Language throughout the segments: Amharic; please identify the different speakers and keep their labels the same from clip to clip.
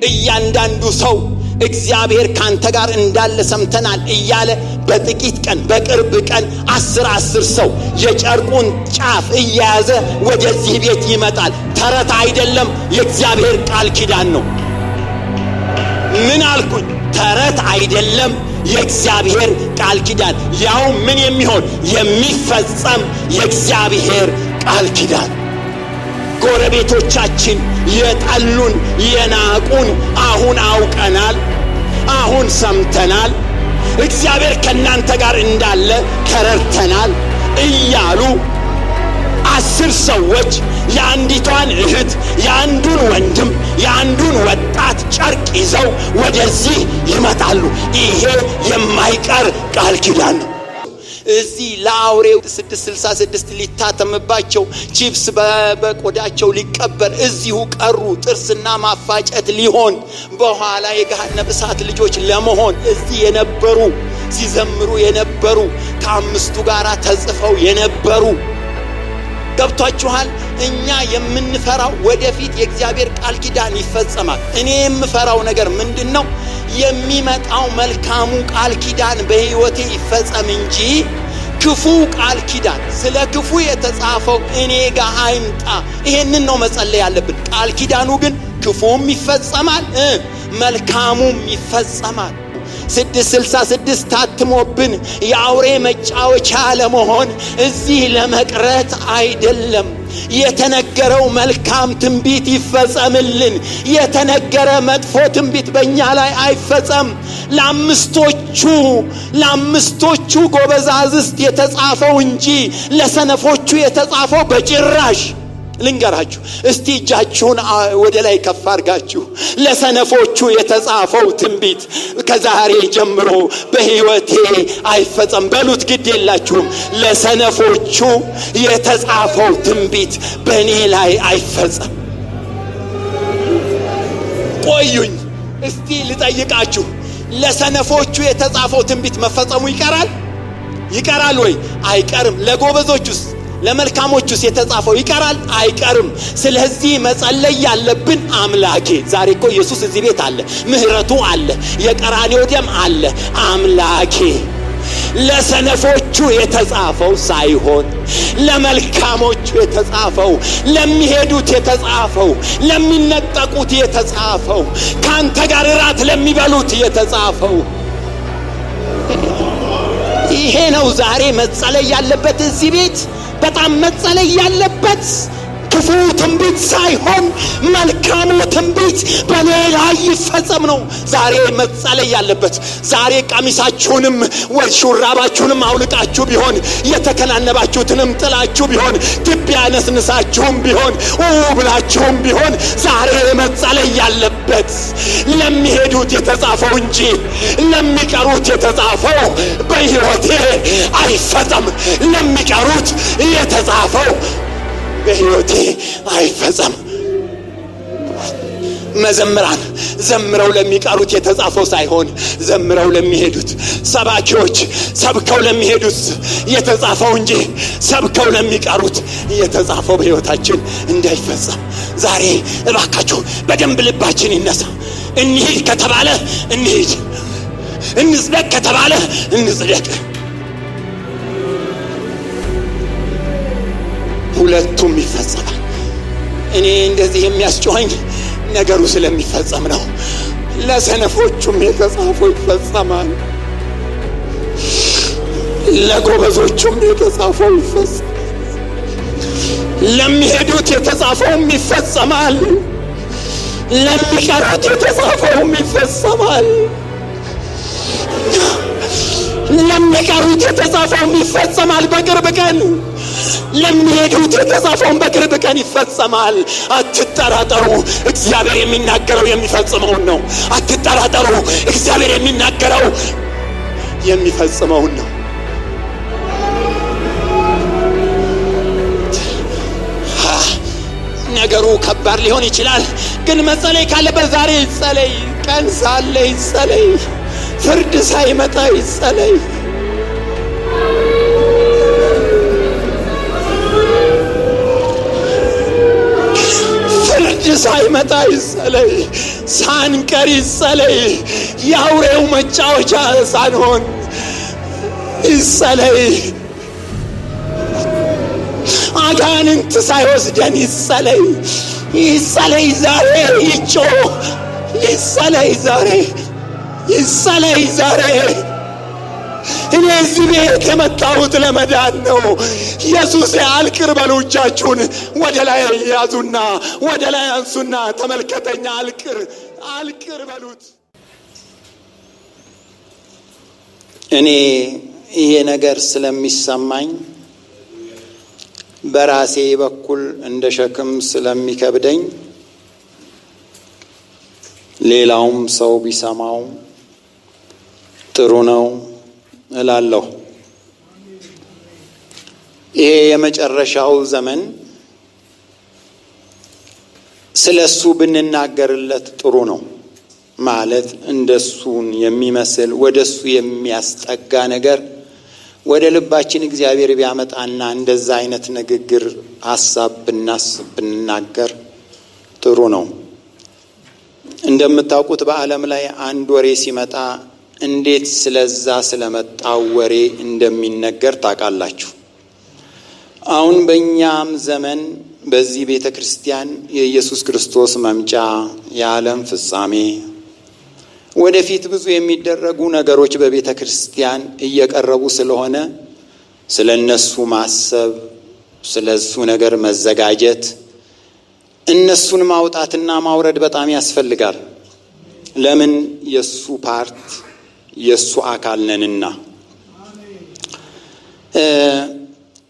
Speaker 1: እያንዳንዱ ሰው እግዚአብሔር ካንተ ጋር እንዳለ ሰምተናል እያለ በጥቂት ቀን በቅርብ ቀን 10 ሰው የጨርቁን ጫፍ እያያዘ ወደዚህ ቤት ይመጣል። ተረት አይደለም፣ የእግዚአብሔር ቃል ኪዳን ነው። ምን አልኩኝ? ተረት አይደለም፣ የእግዚአብሔር ቃል ኪዳን። ያው ምን የሚሆን የሚፈጸም የእግዚአብሔር ቃል ኪዳን። ጎረቤቶቻችን የጠሉን የናቁን አሁን አውቀናል፣ አሁን ሰምተናል፣ እግዚአብሔር ከናንተ ጋር እንዳለ ተረድተናል እያሉ 10 ሰዎች የአንዲቷን እህት የአንዱን ወንድም የአንዱን ወጣት ጨርቅ ይዘው ወደዚህ ይመጣሉ። ይሄ የማይቀር ቃል ኪዳን ነው። እዚህ ለአውሬው 666 ሊታተምባቸው ቺፕስ በቆዳቸው ሊቀበር እዚሁ ቀሩ። ጥርስና ማፋጨት ሊሆን በኋላ የገሃነመ እሳት ልጆች ለመሆን እዚህ የነበሩ ሲዘምሩ የነበሩ ከአምስቱ ጋር ተጽፈው የነበሩ ገብቷችኋል? እኛ የምንፈራው ወደፊት የእግዚአብሔር ቃል ኪዳን ይፈጸማል። እኔ የምፈራው ነገር ምንድነው? የሚመጣው መልካሙ ቃል ኪዳን በሕይወቴ ይፈጸም እንጂ ክፉ ቃል ኪዳን ስለ ክፉ የተጻፈው እኔ ጋር አይምጣ። ይሄንን ነው መጸለይ ያለብን። ቃል ኪዳኑ ግን ክፉም ይፈጸማል፣ መልካሙም ይፈጸማል። 666 ታትሞብን የአውሬ መጫወቻ ለመሆን እዚህ ለመቅረት አይደለም። የተነገረው መልካም ትንቢት ይፈጸምልን። የተነገረ መጥፎ ትንቢት በእኛ ላይ አይፈጸም። ለአምስቶቹ ጎበዛዝት የተጻፈው እንጂ ለሰነፎቹ የተጻፈው በጭራሽ። ልንገራችሁ እስቲ እጃችሁን ወደ ላይ ከፍ አድርጋችሁ ለሰነፎቹ የተጻፈው ትንቢት ከዛሬ ጀምሮ በሕይወቴ አይፈጸም በሉት። ግድ የላችሁም። ለሰነፎቹ የተጻፈው ትንቢት በእኔ ላይ አይፈጸም። ቆዩኝ እስቲ ልጠይቃችሁ፣ ለሰነፎቹ የተጻፈው ትንቢት መፈጸሙ ይቀራል ወይ? አይቀርም። ለጎበዞቹስ ለመልካሞቹስ የተጻፈው ይቀራል? አይቀርም። ስለዚህ መጸለይ ያለብን አምላኬ፣ ዛሬ እኮ ኢየሱስ እዚህ ቤት አለ፣ ምህረቱ አለ፣ የቀራንዮ ደም አለ። አምላኬ ለሰነፎቹ የተጻፈው ሳይሆን ለመልካሞቹ የተጻፈው፣ ለሚሄዱት የተጻፈው፣ ለሚነጠቁት የተጻፈው፣ ካንተ ጋር ራት ለሚበሉት የተጻፈው ይሄ ነው ዛሬ መጸለይ ያለበት እዚህ ቤት። በጣም መጸለይ ያለበት ክፉ ትንቢት ሳይሆን መልካሙ ትንቢት በኔ ላይ ይፈጸም ነው ዛሬ መጸለይ ያለበት። ዛሬ ቀሚሳችሁንም ወይ ሹራባችሁንም አውልቃችሁ ቢሆን የተከናነባችሁትንም ጥላችሁ ቢሆን ትቢያ ነስንሳችሁም ቢሆን ብላችሁም ቢሆን ዛሬ መጸለይ ያለበት ለሚሄዱት የተጻፈው እንጂ ለሚቀሩት የተጻፈው በሕይወቴ አይፈጸም። ለሚቀሩት የተጻፈው በሕይወቴ አይፈጸም። መዘምራን ዘምረው ለሚቀሩት የተጻፈው ሳይሆን ዘምረው ለሚሄዱት፣ ሰባኪዎች ሰብከው ለሚሄዱት የተጻፈው እንጂ ሰብከው ለሚቀሩት የተጻፈው በሕይወታችን እንዳይፈጸም ዛሬ እባካችሁ በደንብ ልባችን ይነሳ። እንሂድ ከተባለ እንሂድ፣ እንጽደቅ ከተባለ እንጽደቅ። ሁለቱም ይፈጸማል። እኔ እንደዚህ የሚያስጮኸኝ ነገሩ ስለሚፈጸም ነው። ለሰነፎቹም የተጻፈው ይፈጸማል፣ ለጎበዞቹም የተጻፈው ይፈጸማል፣ ለሚሄዱት የተጻፈውም ይፈጸማል፣ ለሚቀሩት የተጻፈውም ይፈጸማል። ለሚቀሩት የተጻፈውም ይፈጸማል በቅርብ ቀን፣ ለሚሄዱት የተጻፈውን በቅርብ ቀን ይፈጸማል። አትጠራጠሩ፣ እግዚአብሔር የሚናገረው የሚፈጽመውን ነው። አትጠራጠሩ፣ እግዚአብሔር የሚናገረው የሚፈጽመውን ነው። ነገሩ ከባድ ሊሆን ይችላል፣ ግን መጸለይ ካለበት ዛሬ ይጸለይ። ቀን ሳለ ይጸለይ፣ ፍርድ ሳይመጣ ይጸለይ። ፍርድ ሳይመጣ ይጸለይ፣ ሳንቀር ይጸለይ፣ የአውሬው መጫወቻ ሳንሆን ይጸለይ፣ አጋንንት ሳይወስደን ይጸለይ። ይጸለይ ዛሬ፣ ይጮህ፣ ይጸለይ ዛሬ፣ ይጸለይ ዛሬ። እኔ እዚህ ቤት የመጣሁት ለመዳን ነው። ኢየሱስ አልቅር በሉ። እጃችሁን ወደ ላይ ያዙና ወደ ላይ አንሱና ተመልከተኛ። አልቅር፣ አልቅር በሉት። እኔ ይሄ ነገር ስለሚሰማኝ በራሴ በኩል እንደ ሸክም ስለሚከብደኝ ሌላውም ሰው ቢሰማው ጥሩ ነው እላለሁ። ይሄ የመጨረሻው ዘመን ስለሱ ብንናገርለት ጥሩ ነው ማለት እንደሱን የሚመስል ወደሱ የሚያስጠጋ ነገር ወደ ልባችን እግዚአብሔር ቢያመጣና እንደዛ አይነት ንግግር ሐሳብ ብናስብ ብንናገር ጥሩ ነው። እንደምታውቁት በዓለም ላይ አንድ ወሬ ሲመጣ እንዴት ስለዛ ስለመጣው ወሬ እንደሚነገር ታውቃላችሁ። አሁን በእኛም ዘመን በዚህ ቤተ ክርስቲያን የኢየሱስ ክርስቶስ መምጫ፣ የዓለም ፍጻሜ፣ ወደፊት ብዙ የሚደረጉ ነገሮች በቤተ ክርስቲያን እየቀረቡ ስለሆነ ስለ እነሱ ማሰብ፣ ስለ እሱ ነገር መዘጋጀት፣ እነሱን ማውጣትና ማውረድ በጣም ያስፈልጋል። ለምን? የሱ ፓርት የሱ አካል ነንና።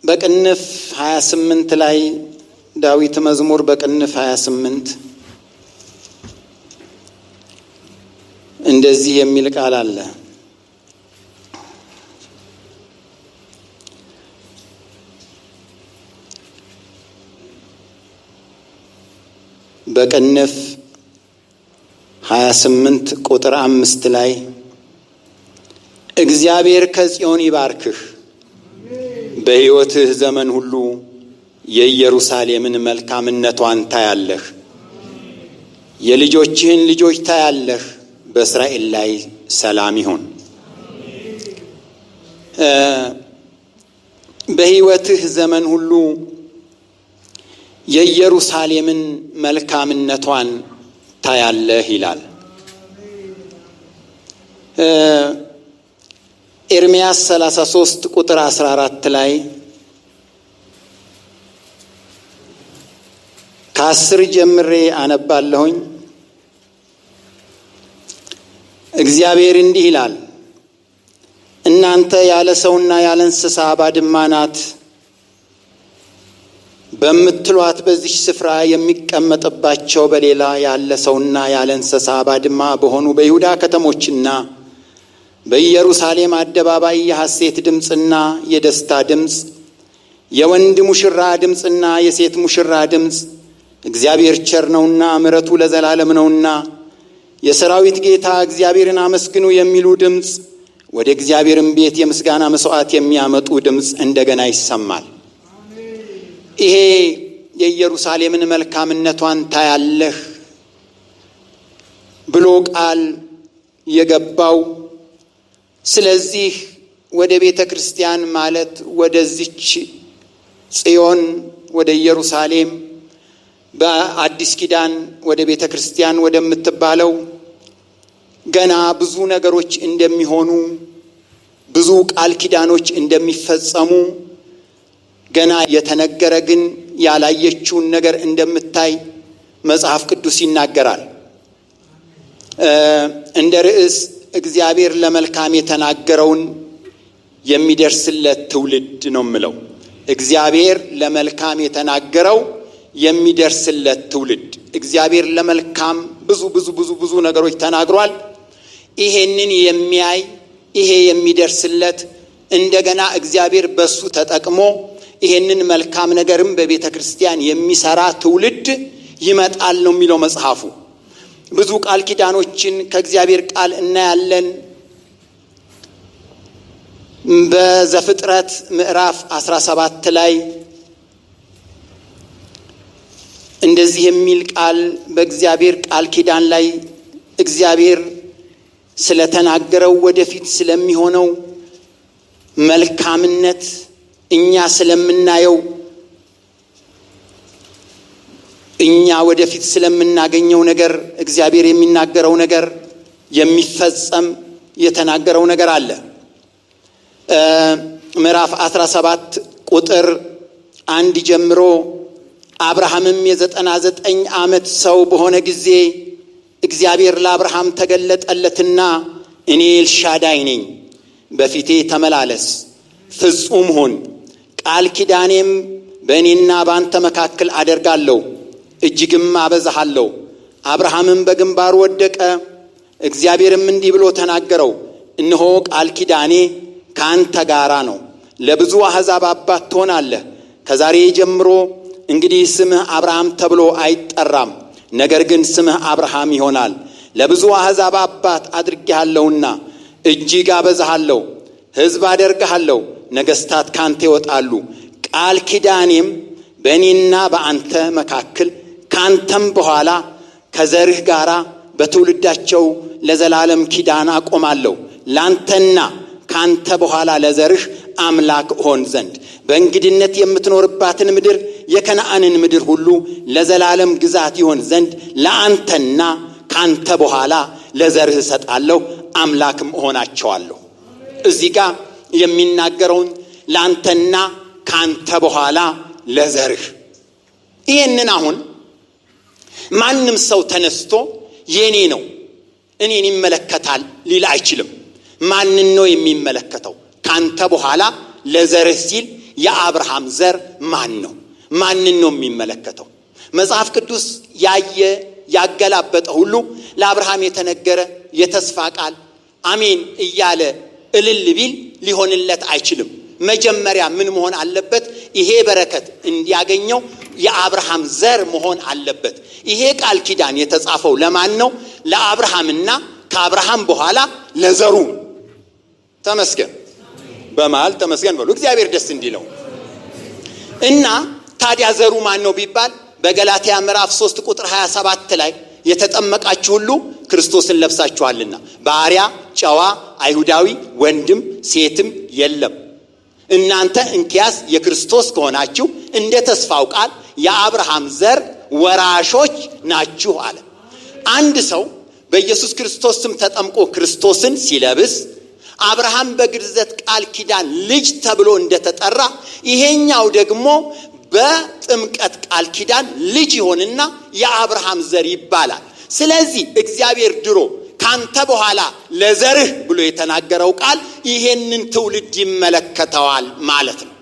Speaker 1: በቅንፍ 28 ላይ ዳዊት መዝሙር በቅንፍ 28 እንደዚህ የሚል ቃል አለ። በቅንፍ 28 ቁጥር 5 ላይ እግዚአብሔር ከጽዮን ይባርክህ፣ በሕይወትህ ዘመን ሁሉ የኢየሩሳሌምን መልካምነቷን ታያለህ፣ የልጆችህን ልጆች ታያለህ፣ በእስራኤል ላይ ሰላም ይሁን። በሕይወትህ ዘመን ሁሉ የኢየሩሳሌምን መልካምነቷን ታያለህ ይላል። ኤርምያስ 33 ቁጥር 14 ላይ ከ10 ጀምሬ አነባለሁኝ። እግዚአብሔር እንዲህ ይላል፣ እናንተ ያለ ሰውና ያለ እንስሳ ባድማ ናት በምትሏት በዚህ ስፍራ የሚቀመጥባቸው በሌላ ያለ ሰውና ያለ እንስሳ ባድማ በሆኑ በይሁዳ ከተሞችና በኢየሩሳሌም አደባባይ የሐሴት ድምፅና የደስታ ድምፅ፣ የወንድ ሙሽራ ድምፅና የሴት ሙሽራ ድምፅ፣ እግዚአብሔር ቸር ነውና ምሕረቱ ለዘላለም ነውና የሰራዊት ጌታ እግዚአብሔርን አመስግኑ የሚሉ ድምፅ፣ ወደ እግዚአብሔርም ቤት የምስጋና መስዋዕት የሚያመጡ ድምፅ እንደገና ይሰማል። ይሄ የኢየሩሳሌምን መልካምነቷን ታያለህ ብሎ ቃል የገባው ስለዚህ ወደ ቤተ ክርስቲያን ማለት ወደዚች ጽዮን ወደ ኢየሩሳሌም በአዲስ ኪዳን ወደ ቤተ ክርስቲያን ወደምትባለው ገና ብዙ ነገሮች እንደሚሆኑ፣ ብዙ ቃል ኪዳኖች እንደሚፈጸሙ፣ ገና የተነገረ ግን ያላየችውን ነገር እንደምታይ መጽሐፍ ቅዱስ ይናገራል። እንደ ርዕስ እግዚአብሔር ለመልካም የተናገረውን የሚደርስለት ትውልድ ነው የምለው። እግዚአብሔር ለመልካም የተናገረው የሚደርስለት ትውልድ። እግዚአብሔር ለመልካም ብዙ ነገሮች ተናግሯል። ይሄንን የሚያይ ይሄ የሚደርስለት እንደገና እግዚአብሔር በሱ ተጠቅሞ ይሄንን መልካም ነገርም በቤተ ክርስቲያን የሚሰራ ትውልድ ይመጣል ነው የሚለው መጽሐፉ። ብዙ ቃል ኪዳኖችን ከእግዚአብሔር ቃል እናያለን። በዘፍጥረት ምዕራፍ 17 ላይ እንደዚህ የሚል ቃል በእግዚአብሔር ቃል ኪዳን ላይ እግዚአብሔር ስለተናገረው ወደፊት ስለሚሆነው መልካምነት እኛ ስለምናየው እኛ ወደፊት ስለምናገኘው ነገር እግዚአብሔር የሚናገረው ነገር የሚፈጸም የተናገረው ነገር አለ። ምዕራፍ 17 ቁጥር 1 ጀምሮ አብርሃምም የ99 ዓመት ሰው በሆነ ጊዜ እግዚአብሔር ለአብርሃም ተገለጠለትና እኔ ኤልሻዳይ ነኝ፣ በፊቴ ተመላለስ፣ ፍጹም ሁን፣ ቃል ኪዳኔም በእኔና በአንተ መካከል አደርጋለሁ፣ እጅግም አበዛሃለሁ። አብርሃምም በግንባሩ ወደቀ። እግዚአብሔርም እንዲህ ብሎ ተናገረው፣ እነሆ ቃል ኪዳኔ ከአንተ ጋራ ነው፣ ለብዙ አሕዛብ አባት ትሆናለህ። ከዛሬ ጀምሮ እንግዲህ ስምህ አብርሃም ተብሎ አይጠራም፣ ነገር ግን ስምህ አብርሃም ይሆናል። ለብዙ አሕዛብ አባት አድርጌሃለሁና እጅግ አበዛሃለሁ፣ ሕዝብ አደርግሃለሁ፣ ነገሥታት ካንተ ይወጣሉ። ቃል ኪዳኔም በእኔና በአንተ መካከል ካንተም በኋላ ከዘርህ ጋራ በትውልዳቸው ለዘላለም ኪዳን አቆማለሁ፣ ላንተና ካንተ በኋላ ለዘርህ አምላክ ሆን ዘንድ በእንግድነት የምትኖርባትን ምድር የከነዓንን ምድር ሁሉ ለዘላለም ግዛት ይሆን ዘንድ ለአንተና ካንተ በኋላ ለዘርህ እሰጣለሁ፣ አምላክም እሆናቸዋለሁ። እዚህ ጋር የሚናገረውን ላንተና ካንተ በኋላ ለዘርህ፣ ይህንን አሁን ማንም ሰው ተነስቶ የኔ ነው እኔን ይመለከታል ሊል አይችልም። ማንን ነው የሚመለከተው? ካንተ በኋላ ለዘርህ ሲል የአብርሃም ዘር ማን ነው? ማንን ነው የሚመለከተው? መጽሐፍ ቅዱስ ያየ ያገላበጠ ሁሉ ለአብርሃም የተነገረ የተስፋ ቃል አሜን እያለ እልል ቢል ሊሆንለት አይችልም። መጀመሪያ ምን መሆን አለበት? ይሄ በረከት እንዲያገኘው የአብርሃም ዘር መሆን አለበት። ይሄ ቃል ኪዳን የተጻፈው ለማን ነው? ለአብርሃምና ከአብርሃም በኋላ ለዘሩ። ተመስገን በመሃል ተመስገን በሉ፣ እግዚአብሔር ደስ እንዲለው እና ታዲያ ዘሩ ማን ነው ቢባል በገላትያ ምዕራፍ 3 ቁጥር 27 ላይ የተጠመቃችሁ ሁሉ ክርስቶስን ለብሳችኋልና ባሪያ ጨዋ፣ አይሁዳዊ፣ ወንድም ሴትም የለም፣ እናንተ እንኪያስ የክርስቶስ ከሆናችሁ እንደ ተስፋው ቃል የአብርሃም ዘር ወራሾች ናችሁ አለ። አንድ ሰው በኢየሱስ ክርስቶስ ስም ተጠምቆ ክርስቶስን ሲለብስ አብርሃም በግርዘት ቃል ኪዳን ልጅ ተብሎ እንደተጠራ ይሄኛው ደግሞ በጥምቀት ቃል ኪዳን ልጅ ይሆንና የአብርሃም ዘር ይባላል። ስለዚህ እግዚአብሔር ድሮ ካንተ በኋላ ለዘርህ ብሎ የተናገረው ቃል ይሄንን ትውልድ ይመለከተዋል ማለት ነው።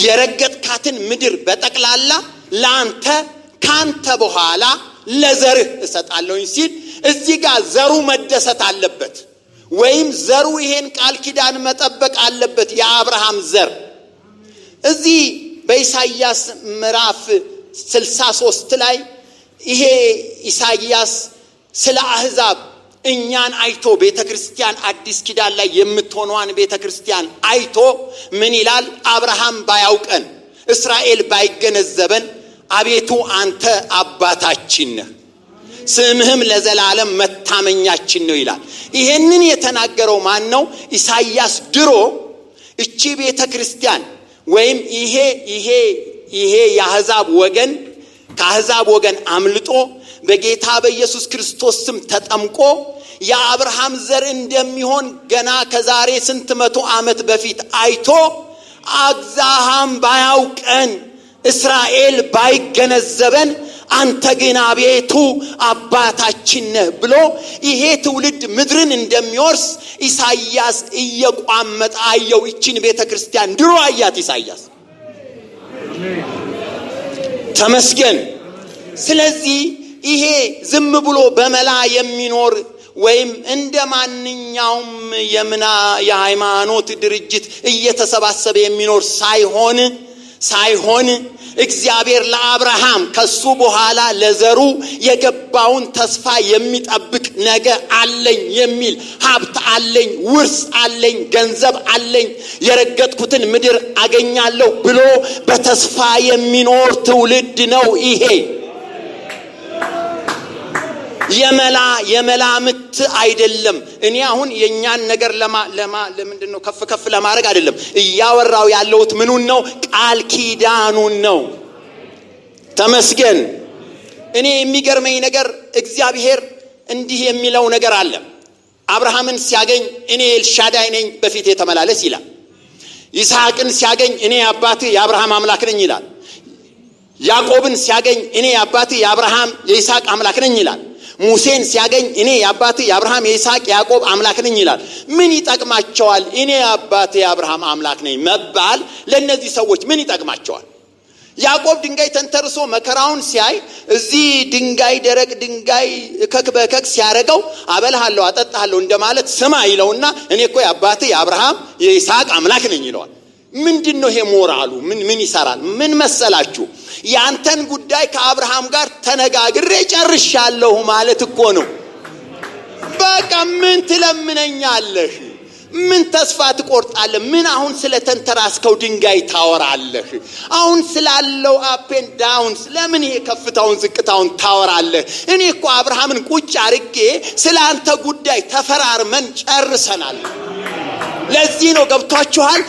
Speaker 1: የረገጥካትን ምድር በጠቅላላ ላንተ ካንተ በኋላ ለዘርህ እሰጣለሁኝ ሲል እዚህ ጋር ዘሩ መደሰት አለበት፣ ወይም ዘሩ ይሄን ቃል ኪዳን መጠበቅ አለበት። የአብርሃም ዘር እዚህ በኢሳይያስ ምዕራፍ 63 ላይ ይሄ ኢሳይያስ ስለ አሕዛብ እኛን አይቶ ቤተክርስቲያን አዲስ ኪዳን ላይ የምትሆነዋን ቤተክርስቲያን አይቶ ምን ይላል? አብርሃም ባያውቀን እስራኤል ባይገነዘበን አቤቱ አንተ አባታችን ነህ፣ ስምህም ለዘላለም መታመኛችን ነው ይላል። ይሄንን የተናገረው ማን ነው? ኢሳይያስ ድሮ እቺ ቤተክርስቲያን ወይም ይሄ የአሕዛብ ወገን ከአሕዛብ ወገን አምልጦ በጌታ በኢየሱስ ክርስቶስ ስም ተጠምቆ የአብርሃም ዘር እንደሚሆን ገና ከዛሬ ስንት መቶ ዓመት በፊት አይቶ አብርሃም ባያውቀን እስራኤል ባይገነዘበን አንተ ግን አቤቱ አባታችን ነህ ብሎ ይሄ ትውልድ ምድርን እንደሚወርስ ኢሳይያስ እየቋመጠ አየው። ይችን ቤተክርስቲያን ድሮ አያት ኢሳይያስ። ተመስገን። ስለዚህ ይሄ ዝም ብሎ በመላ የሚኖር ወይም እንደ ማንኛውም የሃይማኖት ድርጅት እየተሰባሰበ የሚኖር ሳይሆን እግዚአብሔር ለአብርሃም ከሱ በኋላ ለዘሩ የገባውን ተስፋ የሚጠብቅ ነገ አለኝ የሚል ሀብት አለኝ፣ ውርስ አለኝ፣ ገንዘብ አለኝ፣ የረገጥኩትን ምድር አገኛለሁ ብሎ በተስፋ የሚኖር ትውልድ ነው ይሄ። የመላምት አይደለም። እኔ አሁን የኛን ነገር ለምንድነው ከፍ ለማድረግ አይደለም እያወራው ያለሁት። ምኑን ነው? ቃል ኪዳኑን ነው። ተመስገን። እኔ የሚገርመኝ ነገር እግዚአብሔር እንዲህ የሚለው ነገር አለ። አብርሃምን ሲያገኝ እኔ ኤልሻዳይ ነኝ በፊቴ ተመላለስ ይላል። ይስሐቅን ሲያገኝ እኔ አባትህ የአብርሃም አምላክ ነኝ ይላል። ያዕቆብን ሲያገኝ እኔ አባትህ የአብርሃም የይስሐቅ አምላክ ነኝ ይላል። ሙሴን ሲያገኝ እኔ አባትህ የአብርሃም የይስሐቅ ያዕቆብ አምላክ ነኝ ይላል። ምን ይጠቅማቸዋል? እኔ አባትህ የአብርሃም አምላክ ነኝ መባል ለነዚህ ሰዎች ምን ይጠቅማቸዋል? ያዕቆብ ድንጋይ ተንተርሶ መከራውን ሲያይ እዚህ ድንጋይ ደረቅ ድንጋይ እከክ በእከክ ሲያረገው አበልሃለሁ አጠጣሃለሁ እንደማለት ስማ ይለውና እኔ እኮ የአባትህ የአብርሃም የይስሐቅ አምላክ ነኝ ይለዋል። ምንድነው ይሄ ሞራሉ? ምን ይሰራል? ምን መሰላችሁ? ያንተን ጉዳይ ከአብርሃም ጋር ተነጋግሬ ጨርሻለሁ ማለት እኮ ነው። በቃ ምን ትለምነኛለህ? ምን ተስፋ ትቆርጣለህ? ምን አሁን ስለተንተራስከው ድንጋይ ታወራለህ? አሁን ስላለው አፕን ዳውን ለምን ይሄ ከፍታውን ዝቅታውን ታወራለህ? እኔ እኮ አብርሃምን ቁጭ አርጌ ስላንተ ጉዳይ ተፈራርመን ጨርሰናል። ለዚህ ነው ገብቷችኋል?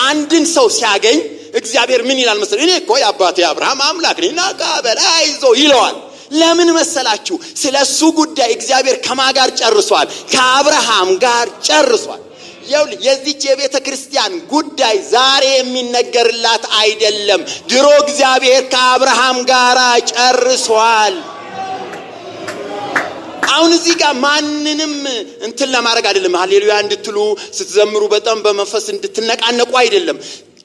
Speaker 1: አንድን ሰው ሲያገኝ እግዚአብሔር ምን ይላል መሰለኝ? እኔ እኮ የአባቴ አብርሃም አምላክ ነኝ ናቃበል አይዞ ይለዋል። ለምን መሰላችሁ? ስለሱ ጉዳይ እግዚአብሔር ከማን ጋር ጨርሷል? ከአብርሃም ጋር ጨርሷል። የዚች የቤተ ክርስቲያን ጉዳይ ዛሬ የሚነገርላት አይደለም። ድሮ እግዚአብሔር ከአብርሃም ጋር ጨርሷል። አሁን እዚህ ጋር ማንንም እንትን ለማድረግ አይደለም። ሃሌሉያ እንድትሉ ስትዘምሩ በጣም በመንፈስ እንድትነቃነቁ አይደለም።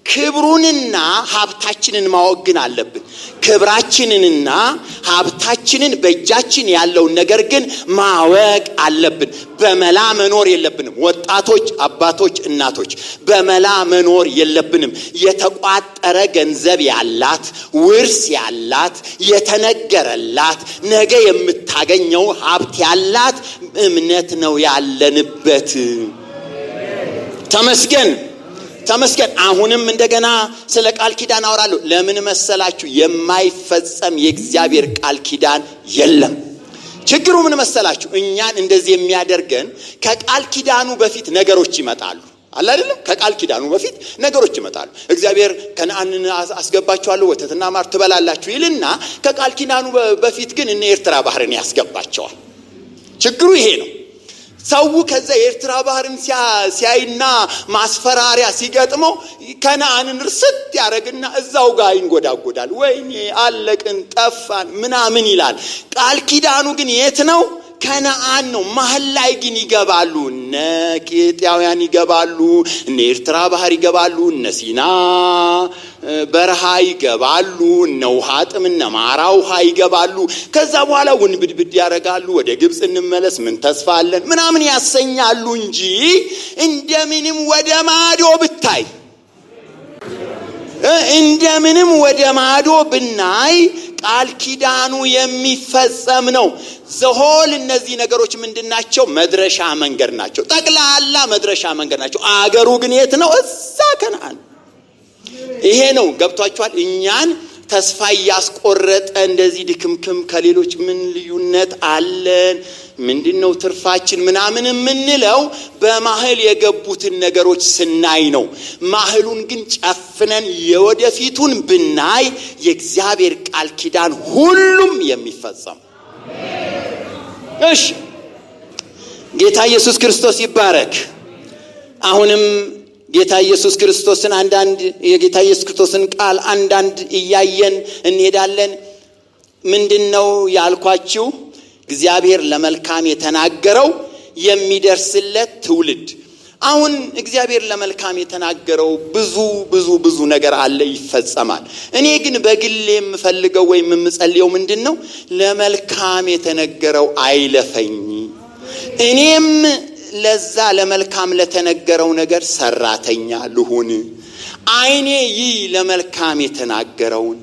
Speaker 1: ክብሩንና ሀብታችንን ማወቅ ግን አለብን። ክብራችንንና ሀብታችንን በእጃችን ያለውን ነገር ግን ማወቅ አለብን። በመላ መኖር የለብንም። ወጣቶች፣ አባቶች፣ እናቶች በመላ መኖር የለብንም። የተቋጠረ ገንዘብ ያላት፣ ውርስ ያላት፣ የተነገረላት ነገ የምታገኘው ሀብት ያላት እምነት ነው ያለንበት። ተመስገን ተመስገን። አሁንም እንደገና ስለ ቃል ኪዳን አወራለሁ። ለምን መሰላችሁ? የማይፈጸም የእግዚአብሔር ቃል ኪዳን የለም። ችግሩ ምን መሰላችሁ? እኛን እንደዚህ የሚያደርገን ከቃል ኪዳኑ በፊት ነገሮች ይመጣሉ። አለ አይደለም? ከቃል ኪዳኑ በፊት ነገሮች ይመጣሉ። እግዚአብሔር ከነዓንን አስገባችኋለሁ ወተትና ማር ትበላላችሁ ይልና ከቃል ኪዳኑ በፊት ግን እነ ኤርትራ ባህርን ያስገባቸዋል። ችግሩ ይሄ ነው። ሰው ከዛ የኤርትራ ባህርን ሲያይና ማስፈራሪያ ሲገጥመው ከነዓንን ርስት ያረግና እዛው ጋር ይንጎዳጎዳል። ወይኔ አለቅን ጠፋን ምናምን ይላል። ቃል ኪዳኑ ግን የት ነው? ከነዓን ነው። መሀል ላይ ግን ይገባሉ። እነ ኬጢያውያን ይገባሉ፣ እነ ኤርትራ ባህር ይገባሉ፣ እነ ሲና በረሃ ይገባሉ፣ እነ ውሃ ጥም እነ ማራ ውሃ ይገባሉ። ከዛ በኋላ ውንብድብድ ያረጋሉ። ወደ ግብፅ እንመለስ ምን ተስፋ አለን ምናምን ያሰኛሉ እንጂ እንደምንም ወደ ማዶ ብታይ እንደምንም ወደ ማዶ ብናይ ቃል ኪዳኑ የሚፈጸም ነው። ዘሆል እነዚህ ነገሮች ምንድናቸው? መድረሻ መንገድ ናቸው። ጠቅላላ መድረሻ መንገድ ናቸው። አገሩ ግን የት ነው? እዛ ከነዓን። ይሄ ነው። ገብቷችኋል? እኛን ተስፋ ያስቆረጠ እንደዚህ ድክምክም ከሌሎች ምን ልዩነት አለን? ምንድነው ትርፋችን ምናምን የምንለው በማህል የገቡትን ነገሮች ስናይ ነው። ማህሉን ግን ጨፍነን የወደፊቱን ብናይ የእግዚአብሔር ቃል ኪዳን ሁሉም የሚፈጸም። እሺ ጌታ ኢየሱስ ክርስቶስ ይባረክ። አሁንም ጌታ ኢየሱስ ክርስቶስን የጌታ ኢየሱስ ክርስቶስን ቃል አንዳንድ እያየን እንሄዳለን። ምንድነው ያልኳችሁ? እግዚአብሔር ለመልካም የተናገረው የሚደርስለት ትውልድ። አሁን እግዚአብሔር ለመልካም የተናገረው ብዙ ነገር አለ፣ ይፈጸማል። እኔ ግን በግል የምፈልገው ወይም የምጸልየው ምንድነው? ለመልካም የተነገረው አይለፈኝ። እኔም ለዛ ለመልካም ለተነገረው ነገር ሰራተኛ ልሁን። ዓይኔ ይህ ለመልካም የተናገረውን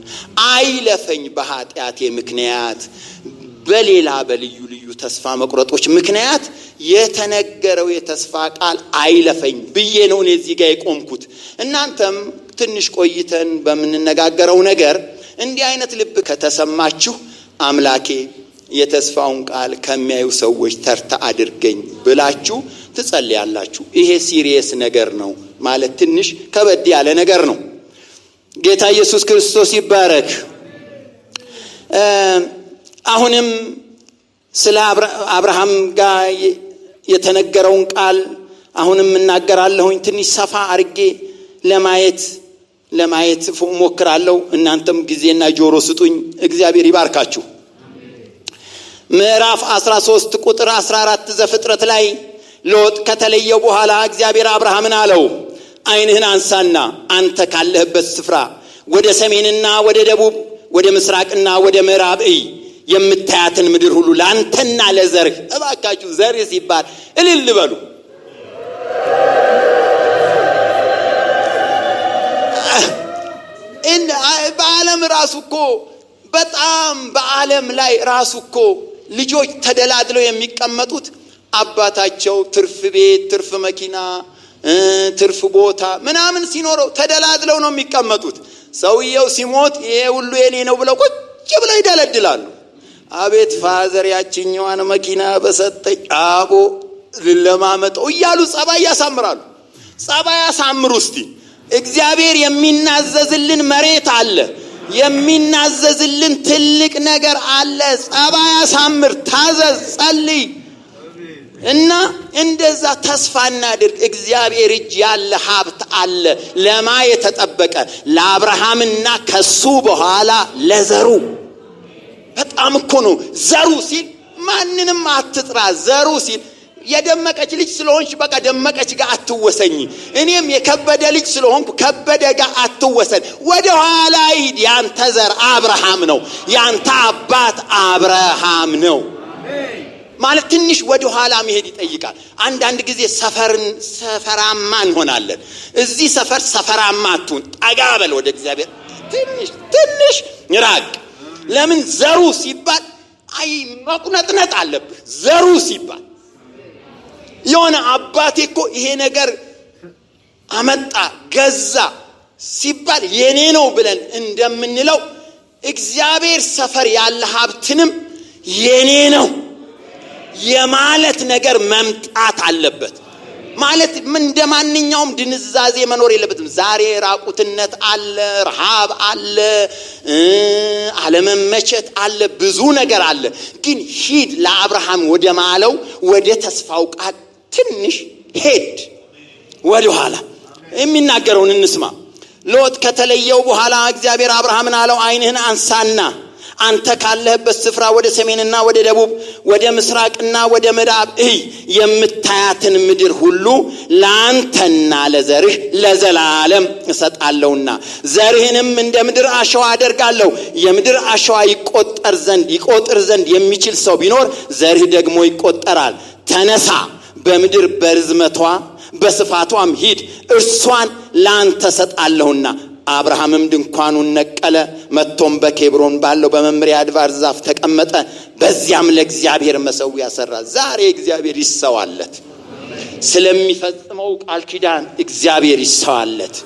Speaker 1: አይለፈኝ በኃጢአቴ ምክንያት በሌላ በልዩ ልዩ ተስፋ መቁረጦች ምክንያት የተነገረው የተስፋ ቃል አይለፈኝ ብዬ ነው እዚህ ጋር የቆምኩት። እናንተም ትንሽ ቆይተን በመነጋገረው ነገር እንዲህ አይነት ልብ ከተሰማችሁ አምላኬ የተስፋውን ቃል ከሚያዩ ሰዎች ተርታ አድርገኝ ብላችሁ ትጸልያላችሁ። ይሄ ሲሪየስ ነገር ነው ማለት ትንሽ ከበድ ያለ ነገር ነው። ጌታ ኢየሱስ ክርስቶስ ይባረክ። አሁንም ስለ አብርሃም ጋር የተነገረውን ቃል አሁንም እናገራለሁኝ። ትንሽ ሰፋ አርጌ ለማየት ሞክራለሁ። እናንተም ጊዜና ጆሮ ስጡኝ። እግዚአብሔር ይባርካችሁ። ምዕራፍ 13 ቁጥር 14 ዘፍጥረት ላይ ሎጥ ከተለየው በኋላ እግዚአብሔር አብርሃምን አለው፣ ዓይንህን አንሳና አንተ ካለህበት ስፍራ ወደ ሰሜንና ወደ ደቡብ፣ ወደ ምስራቅና ወደ ምዕራብ እይ። የምታያትን ምድር ሁሉ ላንተና ለዘርህ። እባካችሁ ዘር ሲባል እልል በሉ። በዓለም ራሱ እኮ በጣም በዓለም ላይ ራሱ እኮ ልጆች ተደላድለው የሚቀመጡት አባታቸው ትርፍ ቤት፣ ትርፍ መኪና፣ ትርፍ ቦታ ምናምን ሲኖረው ተደላድለው ነው የሚቀመጡት። ሰውየው ሲሞት ይሄ ሁሉ የኔ ነው ብለው ቁጭ ብለው ይደለድላሉ። አቤት ፋዘር ያችኛዋን መኪና በሰጠኝ አቦ ለማመጣው እያሉ ጸባይ ያሳምራሉ። ጸባይ ያሳምሩ እስቲ። እግዚአብሔር የሚናዘዝልን መሬት አለ፣ የሚናዘዝልን ትልቅ ነገር አለ። ጸባይ ያሳምር፣ ታዘዝ፣ ጸልይ እና እንደዛ ተስፋ እናድርግ። እግዚአብሔር እጅ ያለ ሀብት አለ። ለማ የተጠበቀ ለአብርሃምና ከሱ በኋላ ለዘሩ። በጣም እኮ ነው ዘሩ ሲል ማንንም አትጥራ። ዘሩ ሲል የደመቀች ልጅ ስለሆንሽ በቃ ደመቀች ጋር አትወሰኝ። እኔም የከበደ ልጅ ስለሆንኩ ከበደ ጋር አትወሰን። ወደ ኋላ ሂድ። ያንተ ዘር አብርሃም ነው። ያንተ አባት አብርሃም ነው ማለት ትንሽ ወደ ኋላ መሄድ ይጠይቃል። አንዳንድ ጊዜ ሰፈራማ እንሆናለን። እዚህ ሰፈራማ አትሁን። ጠጋ በል ወደ እግዚአብሔር። ትንሽ ራቅ። ለምን ዘሩ ሲባል መቁነጥነጥ አለብህ። ዘሩ ሲባል የሆነ አባቴ እኮ ይሄ ነገር አመጣ ገዛ ሲባል የኔ ነው ብለን እንደምንለው እግዚአብሔር ሰፈር ያለ ሀብትንም የኔ ነው የማለት ነገር መምጣት አለበት። ማለት እንደማንኛውም ድንዛዜ መኖር የለበትም። ዛሬ ራቁትነት አለ፣ ረሃብ አለ፣ አለመመቸት አለ፣ ብዙ ነገር አለ። ግን ሂድ ለአብርሃም ወደ ማለው ወደ ተስፋው ቃል ትንሽ ሄድ። ወደ ኋላ የሚናገረውን እንስማ። ሎጥ ከተለየው በኋላ እግዚአብሔር አብርሃምን አለው፣ ዓይንህን አንሳና አንተ ካለህበት ስፍራ ወደ ሰሜንና ወደ ደቡብ፣ ወደ ምስራቅና ወደ ምዕራብ እይ። የምታያትን ምድር ሁሉ ለአንተና ለዘርህ ለዘላለም እሰጣለሁና ዘርህንም እንደ ምድር አሸዋ አደርጋለሁ። የምድር አሸዋ ይቆጥር ዘንድ የሚችል ሰው ቢኖር ዘርህ ደግሞ ይቆጠራል። ተነሳ፣ በምድር በርዝመቷ በስፋቷም ሂድ፣ እርሷን ለአንተ እሰጣለሁና። አብርሃምም ድንኳኑን ነቀለ፣ መጥቶም በኬብሮን ባለው በመምሪያ አድባር ዛፍ ተቀመጠ። በዚያም ለእግዚአብሔር መሠዊያ ሠራ። ዛሬ እግዚአብሔር ይሰዋለት። ስለሚፈጽመው ቃል ኪዳን እግዚአብሔር ይሰዋለት።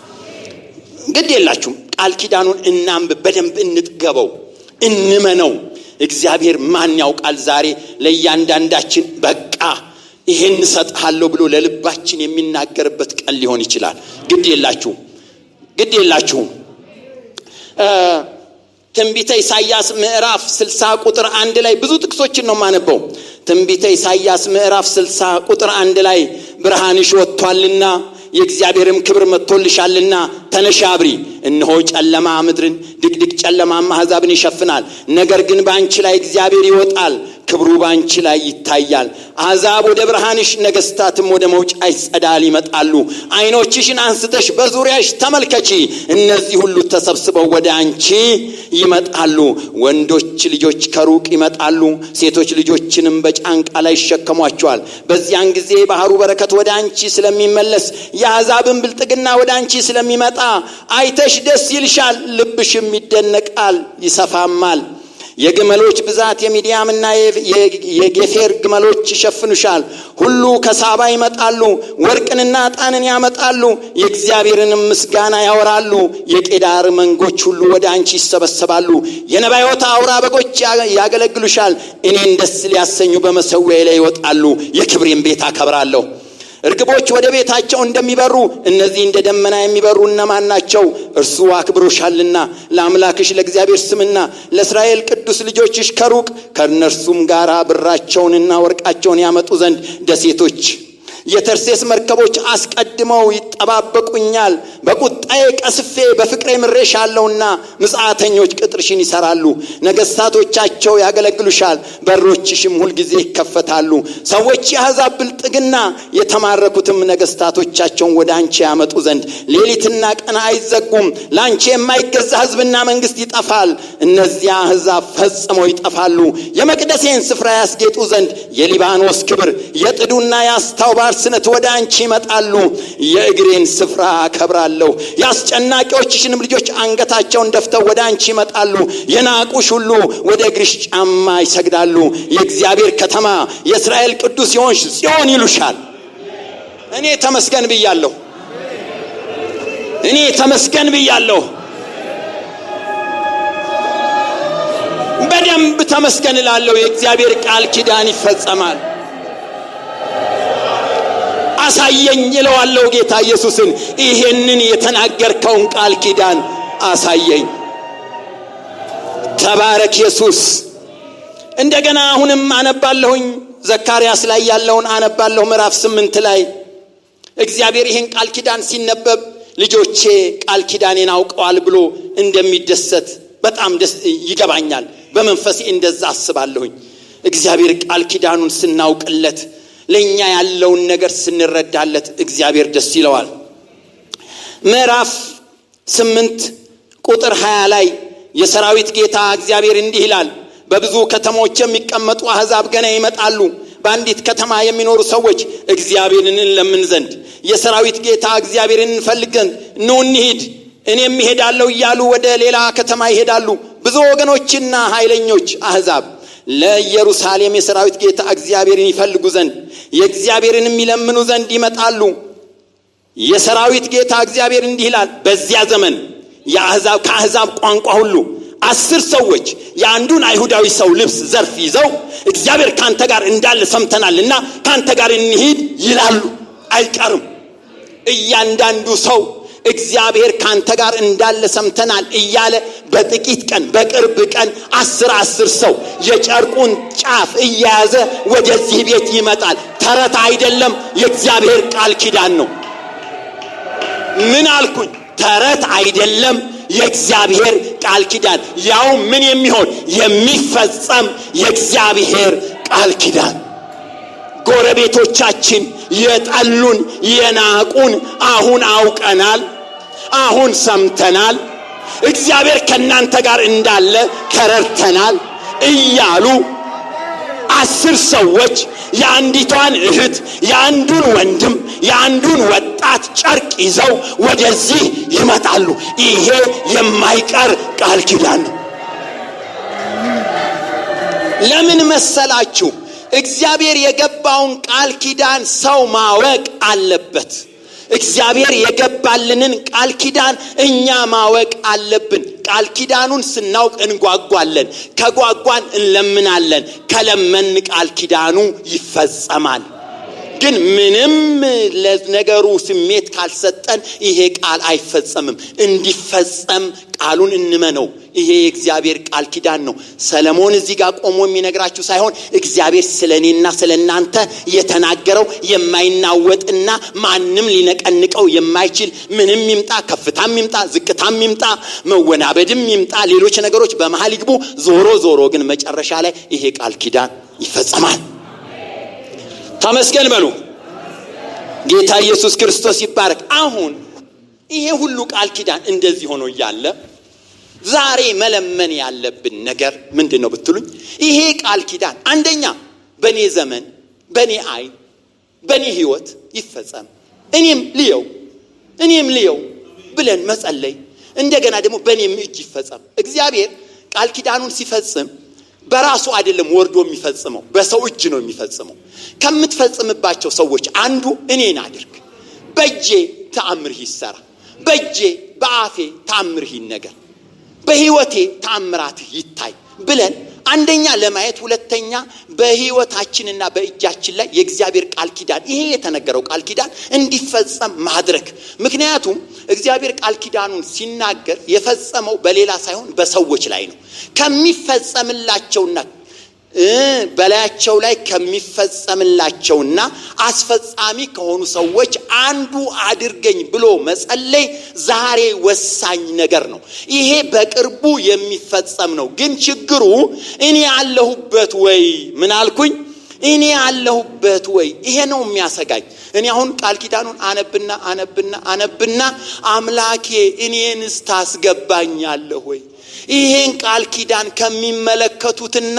Speaker 1: ግድ የላችሁም፣ ቃል ኪዳኑን እናንብብ፣ በደንብ እንጥገበው፣ እንመነው። እግዚአብሔር ማን ያውቃል ዛሬ ለእያንዳንዳችን በቃ ይሄን እሰጥሃለሁ ብሎ ለልባችን የሚናገርበት ቀን ሊሆን ይችላል። ግድ የላችሁም። ትንቢተ ኢሳይያስ ምዕራፍ 60 ቁጥር 1 ላይ ብዙ ጥቅሶችን ነው ማነበው። ትንቢተ ኢሳይያስ ምዕራፍ 60 ቁጥር 1 ላይ ብርሃንሽ ወጥቷልና የእግዚአብሔርም ክብር መጥቶልሻልና ተነሺ አብሪ። እነሆ ጨለማ ምድርን ድቅድቅ ጨለማ አሕዛብን ይሸፍናል። ነገር ግን በአንቺ ላይ እግዚአብሔር ይወጣል፣ ክብሩ ባንቺ ላይ ይታያል። አሕዛብ ወደ ብርሃንሽ፣ ነገሥታትም ወደ መውጫሽ ጸዳል ይመጣሉ። ዓይኖችሽን አንስተሽ በዙሪያሽ ተመልከቺ። እነዚህ ሁሉ ተሰብስበው ወደ አንቺ ይመጣሉ። ወንዶች ልጆች ከሩቅ ይመጣሉ፣ ሴቶች ልጆችንም በጫንቃ ላይ ይሸከሟቸዋል። በዚያን ጊዜ ባህሩ በረከት ወደ አንቺ ስለሚመለስ፣ የአሕዛብን ብልጥግና ወደ አንቺ ስለሚመጣ አይተሽ ደስ ይልሻል፣ ልብሽም ይደነቃል ይሰፋማል። የግመሎች ብዛት የሚዲያምና የጌፌር ግመሎች ይሸፍኑሻል። ሁሉ ከሳባ ይመጣሉ፣ ወርቅንና ዕጣንን ያመጣሉ፣ የእግዚአብሔርንም ምስጋና ያወራሉ። የቄዳር መንጎች ሁሉ ወደ አንቺ ይሰበሰባሉ። የነባዮት አውራ በጎች ያገለግሉሻል። እኔን ደስ ሊያሰኙ በመሠዊያዬ ላይ ይወጣሉ። የክብሬን ቤት አከብራለሁ። እርግቦች ወደ ቤታቸው እንደሚበሩ እነዚህ እንደ ደመና የሚበሩ እነማን ናቸው? እርሱ አክብሮሻልና ለአምላክሽ ለእግዚአብሔር ስምና ለእስራኤል ቅዱስ ልጆችሽ ከሩቅ ከእነርሱም ጋር ብራቸውንና ወርቃቸውን ያመጡ ዘንድ ደሴቶች የተርሴስ መርከቦች አስቀድመው ይጠባበቁኛል። በቁጣዬ ቀስፌ በፍቅሬ ምሬሻለሁና ምጽአተኞች ቅጥርሽን ይሰራሉ። ነገሥታቶቻቸው ያገለግሉሻል፣ በሮችሽም ሁልጊዜ ይከፈታሉ። ሰዎች የአሕዛብ ብልጥግና የተማረኩትም ነገሥታቶቻቸውን ወደ አንቺ ያመጡ ዘንድ ሌሊትና ቀን አይዘጉም። ለአንቺ የማይገዛ ሕዝብና መንግሥት ይጠፋል። እነዚያ አሕዛብ ፈጽመው ይጠፋሉ። የመቅደሴን ስፍራ ያስጌጡ ዘንድ የሊባኖስ ክብር የጥዱና የአስታውባር ስነት ወደ አንቺ ይመጣሉ። የእግሬን ስፍራ አከብራለሁ። የአስጨናቂዎችሽንም ልጆች አንገታቸውን ደፍተው ወደ አንቺ ይመጣሉ። የናቁሽ ሁሉ ወደ እግርሽ ጫማ ይሰግዳሉ። የእግዚአብሔር ከተማ የእስራኤል ቅዱስ የሆንሽ ጽዮን ይሉሻል። እኔ ተመስገን ብያለሁ። እኔ ተመስገን ብያለሁ። በደንብ ተመስገን እላለሁ። የእግዚአብሔር ቃል ኪዳን ይፈጸማል። አሳየኝ እለዋለሁ ጌታ ኢየሱስን። ይሄንን የተናገርከውን ቃል ኪዳን አሳየኝ። ተባረክ ኢየሱስ። እንደገና አሁንም አነባለሁኝ። ዘካርያስ ላይ ያለውን አነባለሁ። ምዕራፍ 8 ላይ እግዚአብሔር ይሄን ቃል ኪዳን ሲነበብ ልጆቼ ቃል ኪዳኔን አውቀዋል ብሎ እንደሚደሰት በጣም ደስ ይገባኛል። በመንፈሴ እንደዛ አስባለሁኝ። እግዚአብሔር ቃል ኪዳኑን ስናውቅለት፣ ለኛ ያለውን ነገር ስንረዳለት እግዚአብሔር ደስ ይለዋል። ምዕራፍ 8 ቁጥር 20 ላይ የሰራዊት ጌታ እግዚአብሔር እንዲህ ይላል፣ በብዙ ከተሞች የሚቀመጡ አሕዛብ ገና ይመጣሉ። በአንዲት ከተማ የሚኖሩ ሰዎች እግዚአብሔርን እንለምን ዘንድ፣ የሰራዊት ጌታ እግዚአብሔርን እንፈልግ ዘንድ ኑ እንሂድ፣ እኔም እሄዳለሁ እያሉ ወደ ሌላ ከተማ ይሄዳሉ። ብዙ ወገኖችና ኃይለኞች አሕዛብ ለኢየሩሳሌም የሰራዊት ጌታ እግዚአብሔርን ይፈልጉ ዘንድ የእግዚአብሔርን የሚለምኑ ዘንድ ይመጣሉ። የሰራዊት ጌታ እግዚአብሔር እንዲህ ይላል፣ በዚያ ዘመን ከአሕዛብ ቋንቋ ሁሉ 10 ሰዎች የአንዱን አይሁዳዊ ሰው ልብስ ዘርፍ ይዘው እግዚአብሔር ካንተ ጋር እንዳለ ሰምተናልና ካንተ ጋር እንሂድ ይላሉ። አይቀርም። እያንዳንዱ ሰው እግዚአብሔር ካንተ ጋር እንዳለ ሰምተናል እያለ በጥቂት ቀን በቅርብ ቀን 10 ሰው የጨርቁን ጫፍ እያያዘ ወደዚህ ቤት ይመጣል። ተረት አይደለም፣ የእግዚአብሔር ቃል ኪዳን ነው። ምን አልኩኝ? ተረት አይደለም፣ የእግዚአብሔር ቃል ኪዳን። ያው ምን የሚሆን የሚፈጸም የእግዚአብሔር ቃል ኪዳን። ጎረቤቶቻችን የጠሉን የናቁን አሁን አውቀናል፣ አሁን ሰምተናል፣ እግዚአብሔር ከናንተ ጋር እንዳለ ተረድተናል እያሉ 10 ሰዎች የአንዲቷን እህት፣ የአንዱን ወንድም፣ የአንዱን ወጣት ጨርቅ ይዘው ወደዚህ ይመጣሉ። ይሄ የማይቀር ቃል ኪዳን ነው። ለምን መሰላችሁ? እግዚአብሔር የገባውን ቃል ኪዳን ሰው ማወቅ አለበት። እግዚአብሔር የገባልንን ቃል ኪዳን እኛ ማወቅ አለብን። ቃል ኪዳኑን ስናውቅ እንጓጓለን፣ ከጓጓን እንለምናለን፣ ከለመን ቃል ኪዳኑ ይፈጸማል። ግን ምንም ለነገሩ ስሜት ካልሰጠን ይሄ ቃል አይፈጸምም። እንዲፈጸም ቃሉን እንመነው። ይሄ የእግዚአብሔር ቃል ኪዳን ነው። ሰለሞን እዚህ ጋር ቆሞ የሚነግራችሁ ሳይሆን እግዚአብሔር ስለኔና ስለናንተ የተናገረው የማይናወጥና ማንም ሊነቀንቀው የማይችል ምንም ይምጣ፣ ከፍታም ይምጣ፣ ዝቅታም ይምጣ፣ መወናበድም ይምጣ፣ ሌሎች ነገሮች በመሃል ይግቡ፣ ዞሮ ግን መጨረሻ ላይ ይሄ ቃል ኪዳን ይፈጸማል። ተመስገን በሉ። ጌታ ኢየሱስ ክርስቶስ ይባረክ። አሁን ይሄ ሁሉ ቃል ኪዳን እንደዚህ ሆኖ እያለ ዛሬ መለመን ያለብን ነገር ምንድነው ብትሉኝ፣ ይሄ ቃል ኪዳን አንደኛ በኔ ዘመን፣ በኔ አይን፣ በኔ ህይወት ይፈጸም፣ እኔም ልየው ብለን መጸለይ፣ እንደገና ደግሞ በኔም እጅ ይፈጸም። እግዚአብሔር ቃል ኪዳኑን ሲፈጽም በራሱ አይደለም ወርዶ የሚፈጽመው፣ በሰው እጅ ነው የሚፈጽመው። ከምትፈጽምባቸው ሰዎች አንዱ እኔን አድርግ፣ በእጄ ተአምርህ ይሰራ፣ በእጄ በአፌ ተአምርህ ይነገር፣ በህይወቴ ተአምራትህ ይታይ ብለን አንደኛ ለማየት፣ ሁለተኛ በህይወታችንና በእጃችን ላይ የእግዚአብሔር ቃል ኪዳን፣ ይሄ የተነገረው ቃል ኪዳን እንዲፈጸም ማድረግ። ምክንያቱም እግዚአብሔር ቃል ኪዳኑን ሲናገር የፈጸመው በሌላ ሳይሆን በሰዎች ላይ ነው። ከሚፈጸምላቸውና በላያቸው ላይ ከሚፈጸምላቸውና አስፈጻሚ ከሆኑ ሰዎች አንዱ አድርገኝ ብሎ መጸለይ ዛሬ ወሳኝ ነገር ነው። ይሄ በቅርቡ የሚፈጸም ነው። ግን ችግሩ እኔ ያለሁበት ወይ? ምን አልኩኝ? እኔ ያለሁበት ወይ? ይሄ ነው የሚያሰጋኝ። እኔ አሁን ቃል ኪዳኑን አነብና አምላኬ እኔንስ ታስገባኛለህ ወይ? ይሄን ቃል ኪዳን ከሚመለከቱትና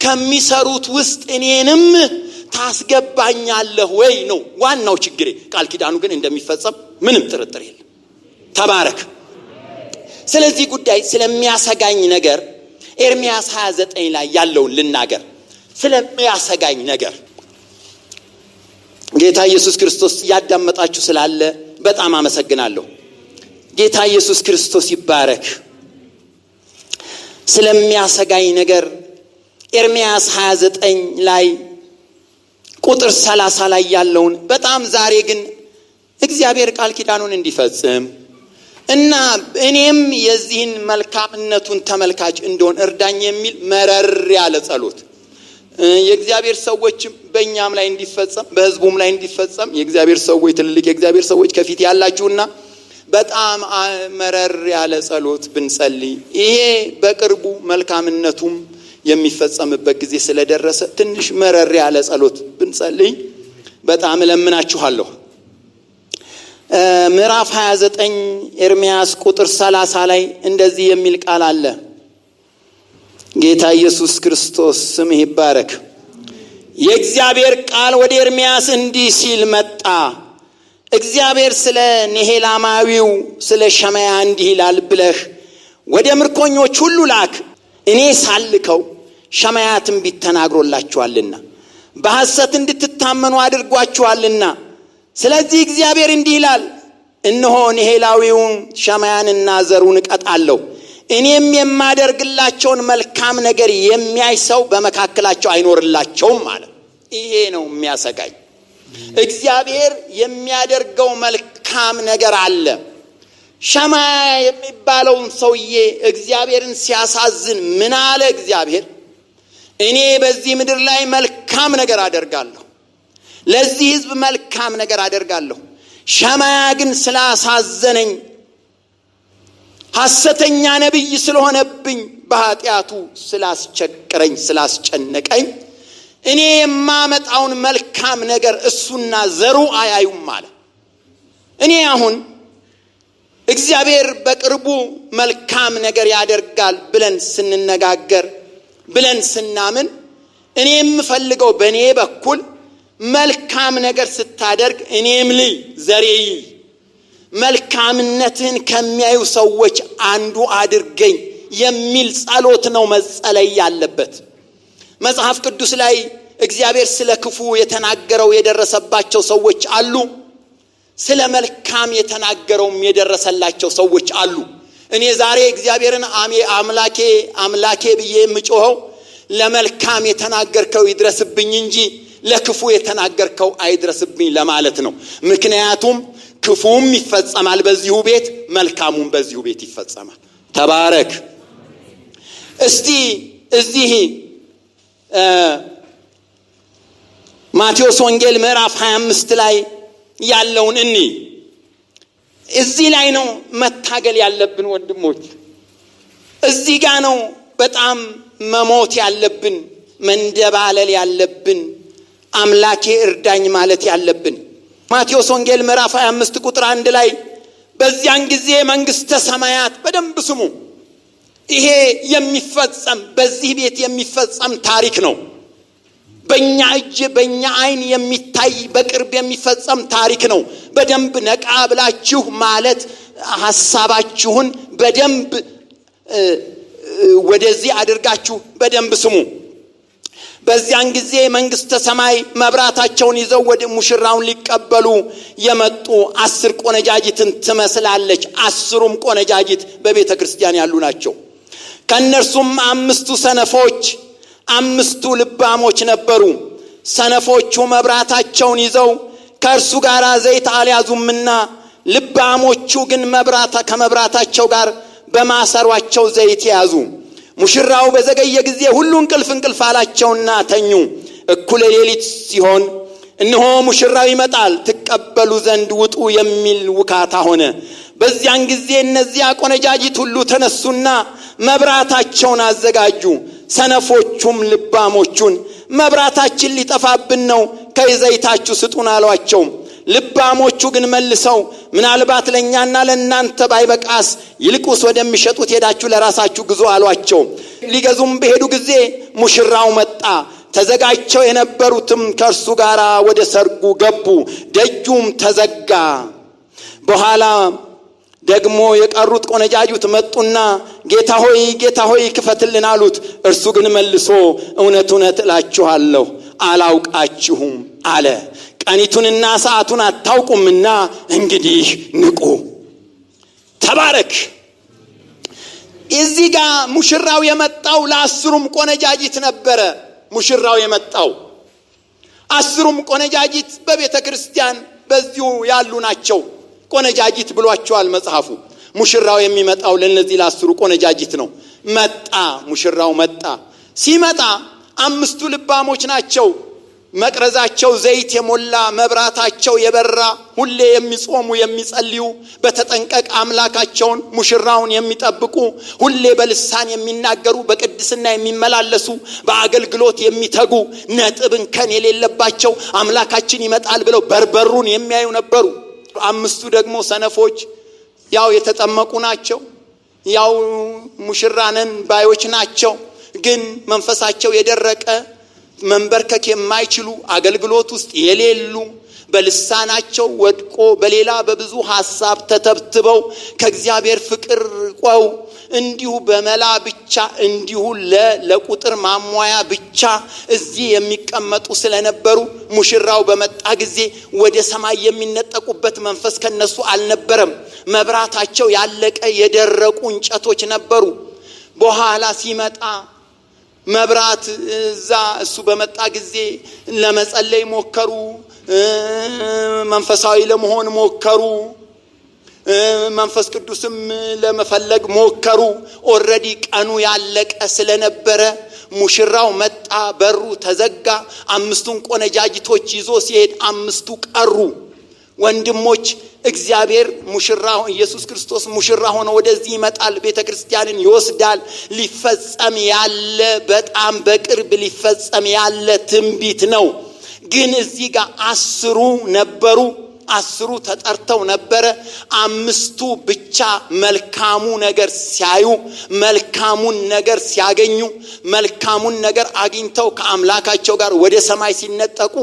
Speaker 1: ከሚሰሩት ውስጥ እኔንም ታስገባኛለህ ወይ ነው ዋናው ችግሬ። ቃል ኪዳኑ ግን እንደሚፈጸም ምንም ጥርጥር የለም። ተባረክ። ስለዚህ ጉዳይ ስለሚያሰጋኝ ነገር ኤርምያስ 29 ላይ ያለውን ልናገር። ስለሚያሰጋኝ ነገር ጌታ ኢየሱስ ክርስቶስ ያዳመጣችሁ ስላለ በጣም አመሰግናለሁ። ጌታ ኢየሱስ ክርስቶስ ይባረክ። ስለሚያሰጋኝ ነገር ኤርምያስ 29 ላይ ቁጥር 30 ላይ ያለውን በጣም ዛሬ ግን እግዚአብሔር ቃል ኪዳኑን እንዲፈጽም እና እኔም የዚህን መልካምነቱን ተመልካች እንደሆን እርዳኝ የሚል መረር ያለ ጸሎት የእግዚአብሔር ሰዎች በእኛም ላይ እንዲፈጸም፣ በህዝቡም ላይ እንዲፈጸም፣ የእግዚአብሔር ሰዎች ትልልቅ የእግዚአብሔር ሰዎች ከፊት ያላችሁና በጣም መረር ያለ ጸሎት ብንጸልይ፣ ይሄ በቅርቡ መልካምነቱም የሚፈጸምበት ጊዜ ስለደረሰ ትንሽ መረር ያለ ጸሎት ብንጸልይ በጣም እለምናችኋለሁ። ምዕራፍ 29 ኤርምያስ ቁጥር 30 ላይ እንደዚህ የሚል ቃል አለ። ጌታ ኢየሱስ ክርስቶስ ስምህ ይባረክ። የእግዚአብሔር ቃል ወደ ኤርምያስ እንዲህ ሲል መጣ። እግዚአብሔር ስለ ኔሄላማዊው ስለ ሸማያ እንዲህ ይላል ብለህ ወደ ምርኮኞች ሁሉ ላክ። እኔ ሳልከው ሸማያ ትንቢት ተናግሮላችኋልና በሐሰት እንድትታመኑ አድርጓችኋልና፣ ስለዚህ እግዚአብሔር እንዲህ ይላል፣ እነሆ ኔሄላዊውን ሸማያንና ዘሩን እቀጣለሁ፣ እኔም የማደርግላቸውን መልካም ነገር የሚያይ ሰው በመካከላቸው አይኖርላቸውም አለ። ይሄ ነው የሚያሰጋኝ። እግዚአብሔር የሚያደርገው መልካም ነገር አለ። ሸማያ የሚባለውን ሰውዬ እግዚአብሔርን ሲያሳዝን ምን አለ እግዚአብሔር? እኔ በዚህ ምድር ላይ መልካም ነገር አደርጋለሁ፣ ለዚህ ሕዝብ መልካም ነገር አደርጋለሁ። ሸማያ ግን ስላሳዘነኝ፣ ሐሰተኛ ነብይ ስለሆነብኝ፣ በኃጢአቱ ስላስቸገረኝ፣ ስላስጨነቀኝ እኔ የማመጣውን መልካም ነገር እሱና ዘሩ አያዩም አለ። እኔ አሁን እግዚአብሔር በቅርቡ መልካም ነገር ያደርጋል ብለን ስንነጋገር ብለን ስናምን እኔ የምፈልገው በእኔ በኩል መልካም ነገር ስታደርግ እኔም ልይ ዘሬ መልካምነትን ከሚያዩ ሰዎች አንዱ አድርገኝ የሚል ጸሎት ነው መጸለይ ያለበት። መጽሐፍ ቅዱስ ላይ እግዚአብሔር ስለ ክፉ የተናገረው የደረሰባቸው ሰዎች አሉ፣ ስለ መልካም የተናገረውም የደረሰላቸው ሰዎች አሉ። እኔ ዛሬ እግዚአብሔርን አምላኬ ብዬ የምጮኸው ለመልካም የተናገርከው ይድረስብኝ እንጂ ለክፉ የተናገርከው አይድረስብኝ ለማለት ነው። ምክንያቱም ክፉም ይፈጸማል በዚሁ ቤት፣ መልካሙም በዚሁ ቤት ይፈጸማል። ተባረክ። እስቲ እዚህ ማቴዎስ ወንጌል ምዕራፍ 25 ላይ ያለውን እዚህ ላይ ነው መታገል ያለብን ወንድሞች። እዚህ ጋር ነው በጣም መሞት ያለብን፣ መንደባለል ያለብን፣ አምላኬ እርዳኝ ማለት ያለብን። ማቴዎስ ወንጌል ምዕራፍ 25 ቁጥር 1 ላይ በዚያን ጊዜ መንግሥተ ሰማያት፣ በደንብ ስሙ፣ ይሄ የሚፈጸም በዚህ ቤት የሚፈጸም ታሪክ ነው። በእኛ እጅ በእኛ አይን የሚታይ በቅርብ የሚፈጸም ታሪክ ነው። በደንብ ነቃ ብላችሁ ማለት ሐሳባችሁን በደንብ ወደዚህ አድርጋችሁ በደንብ ስሙ። በዚያን ጊዜ መንግሥተ ሰማይ መብራታቸውን ይዘው ወደ ሙሽራውን ሊቀበሉ የመጡ 10 ቆነጃጅትን ትመስላለች። 10ሩም ቆነጃጅት በቤተ ክርስቲያን ያሉ ናቸው። ከእነርሱም 5ቱ ሰነፎች 5ቱ ልባሞች ነበሩ። ሰነፎቹ መብራታቸውን ይዘው ከእርሱ ጋር ዘይት አልያዙምና፣ ልባሞቹ ግን ከመብራታቸው ጋር በማሰሯቸው ዘይት ያዙ። ሙሽራው በዘገየ ጊዜ ሁሉ እንቅልፍ አላቸውና ተኙ። እኩለ ሌሊት ሲሆን እነሆ ሙሽራው ይመጣል፣ ትቀበሉ ዘንድ ውጡ የሚል ውካታ ሆነ። በዚያን ጊዜ እነዚያ ቆነጃጅት ሁሉ ተነሱና መብራታቸውን አዘጋጁ። ሰነፎቹም ልባሞቹን መብራታችን ሊጠፋብን ነው፣ ከዘይታችሁ ስጡን አሏቸው። ልባሞቹ ግን መልሰው ምናልባት ለእኛና ለእናንተ ባይበቃስ ይልቁስ ወደሚሸጡት ሄዳችሁ ለራሳችሁ ግዙ አሏቸው። ሊገዙም በሄዱ ጊዜ ሙሽራው መጣ። ተዘጋጅተው የነበሩትም ከእርሱ ጋር ወደ ሰርጉ ገቡ። ደጁም ተዘጋ። በኋላ ደግሞ የቀሩት ቆነጃጁት መጡና ጌታ ሆይ ክፈትልን አሉት። እርሱ ግን መልሶ እውነት እላችኋለሁ አላውቃችሁም አለ። ቀኒቱንና ሰዓቱን አታውቁምና እንግዲህ ንቁ። ተባረክ። እዚህ ጋር ሙሽራው የመጣው ለ10ሩም ቆነጃጅት ነበረ። ሙሽራው የመጣው 10ሩም ቆነጃጅት በቤተ ክርስቲያን በዚሁ ያሉ ናቸው። ቆነጃጅት ብሏቸዋል መጽሐፉ። ሙሽራው የሚመጣው ለነዚህ ለ10ሩ ቆነጃጅት ነው። ሙሽራው መጣ። ሲመጣ 5ቱ ልባሞች ናቸው። መቅረዛቸው ዘይት የሞላ፣ መብራታቸው የበራ፣ ሁሌ የሚጾሙ የሚጸልዩ፣ በተጠንቀቅ አምላካቸውን ሙሽራውን የሚጠብቁ፣ ሁሌ በልሳን የሚናገሩ፣ በቅድስና የሚመላለሱ፣ በአገልግሎት የሚተጉ፣ ነጥብን ከን የሌለባቸው፣ አምላካችን ይመጣል ብለው በርበሩን የሚያዩ ነበሩ። 5ቱ ደግሞ ሰነፎች ያው የተጠመቁ ናቸው። ያው ሙሽራነን ባዮች ናቸው። ግን መንፈሳቸው የደረቀ፣ መንበርከክ የማይችሉ፣ አገልግሎት ውስጥ የሌሉ፣ በልሳናቸው ወድቆ በሌላ በብዙ ሐሳብ ተተብትበው ከእግዚአብሔር ፍቅር ርቀው እንዲሁ በመላ ብቻ እንዲሁ ለቁጥር ማሟያ ብቻ እዚህ የሚቀመጡ ስለነበሩ ሙሽራው በመጣ ጊዜ ወደ ሰማይ የሚነጠቁበት መንፈስ ከነሱ አልነበረም። መብራታቸው ያለቀ የደረቁ እንጨቶች ነበሩ። በኋላ ሲመጣ መብራት እሱ በመጣ ጊዜ ለመጸለይ ሞከሩ፣ መንፈሳዊ ለመሆን ሞከሩ፣ መንፈስ ቅዱስም ለመፈለግ ሞከሩ። ኦሬዲ ቀኑ ያለቀ ስለነበረ ሙሽራው መጣ፣ በሩ ተዘጋ። 5ቱን ቆነጃጅቶች ይዞ ሲሄድ 5ቱ ቀሩ። ወንድሞች፣ እግዚአብሔር ሙሽራው ኢየሱስ ክርስቶስ ሙሽራ ሆኖ ወደዚህ ይመጣል፣ ቤተክርስቲያንን ይወስዳል። ሊፈጸም ያለ በጣም በቅርብ ሊፈጸም ያለ ትንቢት ነው። ግን እዚህ ጋር 10ሩ ነበሩ። 10ሩ ተጠርተው ነበረ። 5ቱ ብቻ መልካሙ ነገር ሲያዩ፣ መልካሙን ነገር ሲያገኙ፣ መልካሙን ነገር አግኝተው ከአምላካቸው ጋር ወደ ሰማይ ሲነጠቁ፣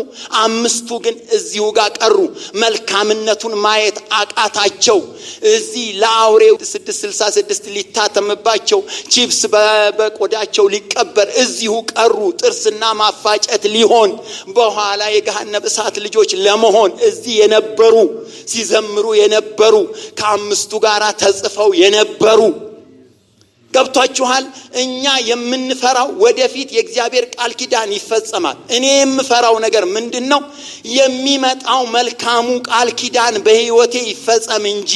Speaker 1: 5ቱ ግን እዚሁ ጋር ቀሩ። መልካምነቱን ማየት አቃታቸው። እዚህ ለአውሬው 666 ሊታተምባቸው፣ ቺፕስ በቆዳቸው ሊቀበር እዚሁ ቀሩ። ጥርስና ማፋጨት ሊሆን፣ በኋላ የገሃነም እሳት ልጆች ለመሆን እዚህ የነበሩ ሲዘምሩ የነበሩ፣ ከ5ቱ ጋር ተጽፈው የነበሩ። ገብቷችኋል? እኛ የምንፈራው ወደፊት የእግዚአብሔር ቃል ኪዳን ይፈጸማል። እኔ የምፈራው ነገር ምንድነው? የሚመጣው መልካሙ ቃል ኪዳን በህይወቴ ይፈጸም እንጂ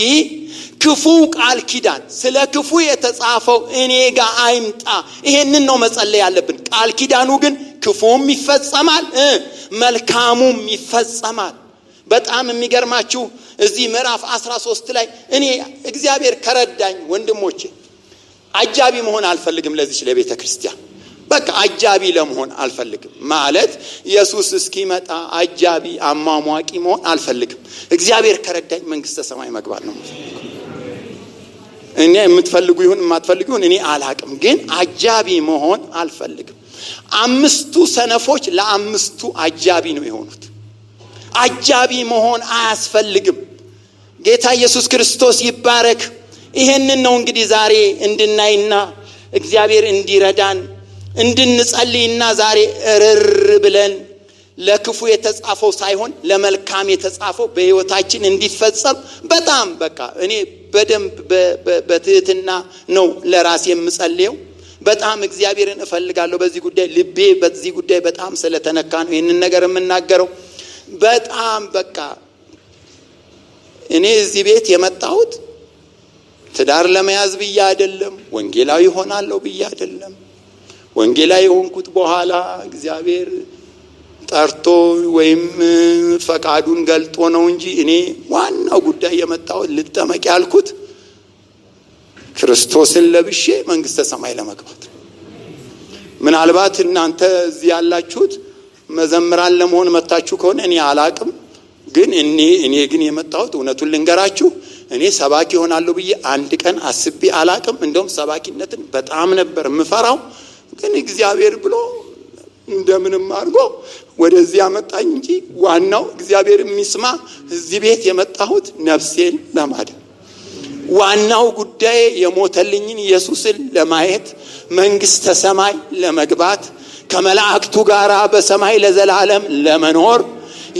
Speaker 1: ክፉ ቃል ኪዳን፣ ስለ ክፉ የተጻፈው እኔ ጋር አይምጣ። ይሄንን ነው መጸለይ ያለብን። ቃል ኪዳኑ ግን ክፉም ይፈጸማል፣ መልካሙም ይፈጸማል። በጣም የሚገርማችሁ እዚህ ምዕራፍ 13 ላይ እኔ እግዚአብሔር ከረዳኝ ወንድሞቼ፣ አጃቢ መሆን አልፈልግም ለዚህ ለቤተ ክርስቲያን። በቃ አጃቢ ለመሆን አልፈልግም። ማለት ኢየሱስ እስኪመጣ አጃቢ አሟሟቂ መሆን አልፈልግም። እግዚአብሔር ከረዳኝ መንግስተ ሰማይ መግባት ነው። እኔ የምትፈልጉ ይሁን የማትፈልጉ ይሁን እኔ አላቅም፣ ግን አጃቢ መሆን አልፈልግም። 5ቱ ሰነፎች ለ5ቱ አጃቢ ነው የሆኑት። አጃቢ መሆን አያስፈልግም። ጌታ ኢየሱስ ክርስቶስ ይባረክ። ይሄንን ነው እንግዲህ ዛሬ እንድናይና እግዚአብሔር እንዲረዳን እንድንጸልይና ዛሬ እርር ብለን ለክፉ የተጻፈው ሳይሆን ለመልካም የተጻፈው በህይወታችን እንዲፈጸም በጣም በቃ እኔ በደንብ በትህትና ነው ለራሴ የምጸልየው። በጣም እግዚአብሔርን እፈልጋለሁ በዚህ ጉዳይ። ልቤ በዚህ ጉዳይ በጣም ስለተነካ ነው ይሄንን ነገር የምናገረው። በጣም በቃ እኔ እዚህ ቤት የመጣሁት ትዳር ለመያዝ ብዬ አይደለም፣ ወንጌላዊ ሆናለሁ ብዬ አይደለም። ወንጌላዊ ሆንኩት በኋላ እግዚአብሔር ጠርቶ ወይም ፈቃዱን ገልጦ ነው እንጂ እኔ ዋናው ጉዳይ የመጣሁት ልጠመቅ ያልኩት ክርስቶስን ለብሼ መንግስተ ሰማይ ለመግባት። ምናልባት እናንተ እዚህ ያላችሁት መዘምራን ለመሆን መጣችሁ ከሆነ እኔ አላቅም፣ ግን እኔ ግን የመጣሁት እውነቱን ልንገራችሁ እኔ ሰባኪ ሆናለሁ ብዬ አንድ ቀን አስቤ አላቅም። እንደውም ሰባኪነትን በጣም ነበር ምፈራው፣ ግን እግዚአብሔር ብሎ እንደምንም አድርጎ ወደዚህ ያመጣኝ እንጂ ዋናው እግዚአብሔር የሚስማ እዚህ ቤት የመጣሁት ነፍሴን ለማዳን፣ ዋናው ጉዳይ የሞተልኝን ኢየሱስን ለማየት፣ መንግስተ ሰማይ ለመግባት፣ ከመላእክቱ ጋር በሰማይ ለዘላለም ለመኖር፣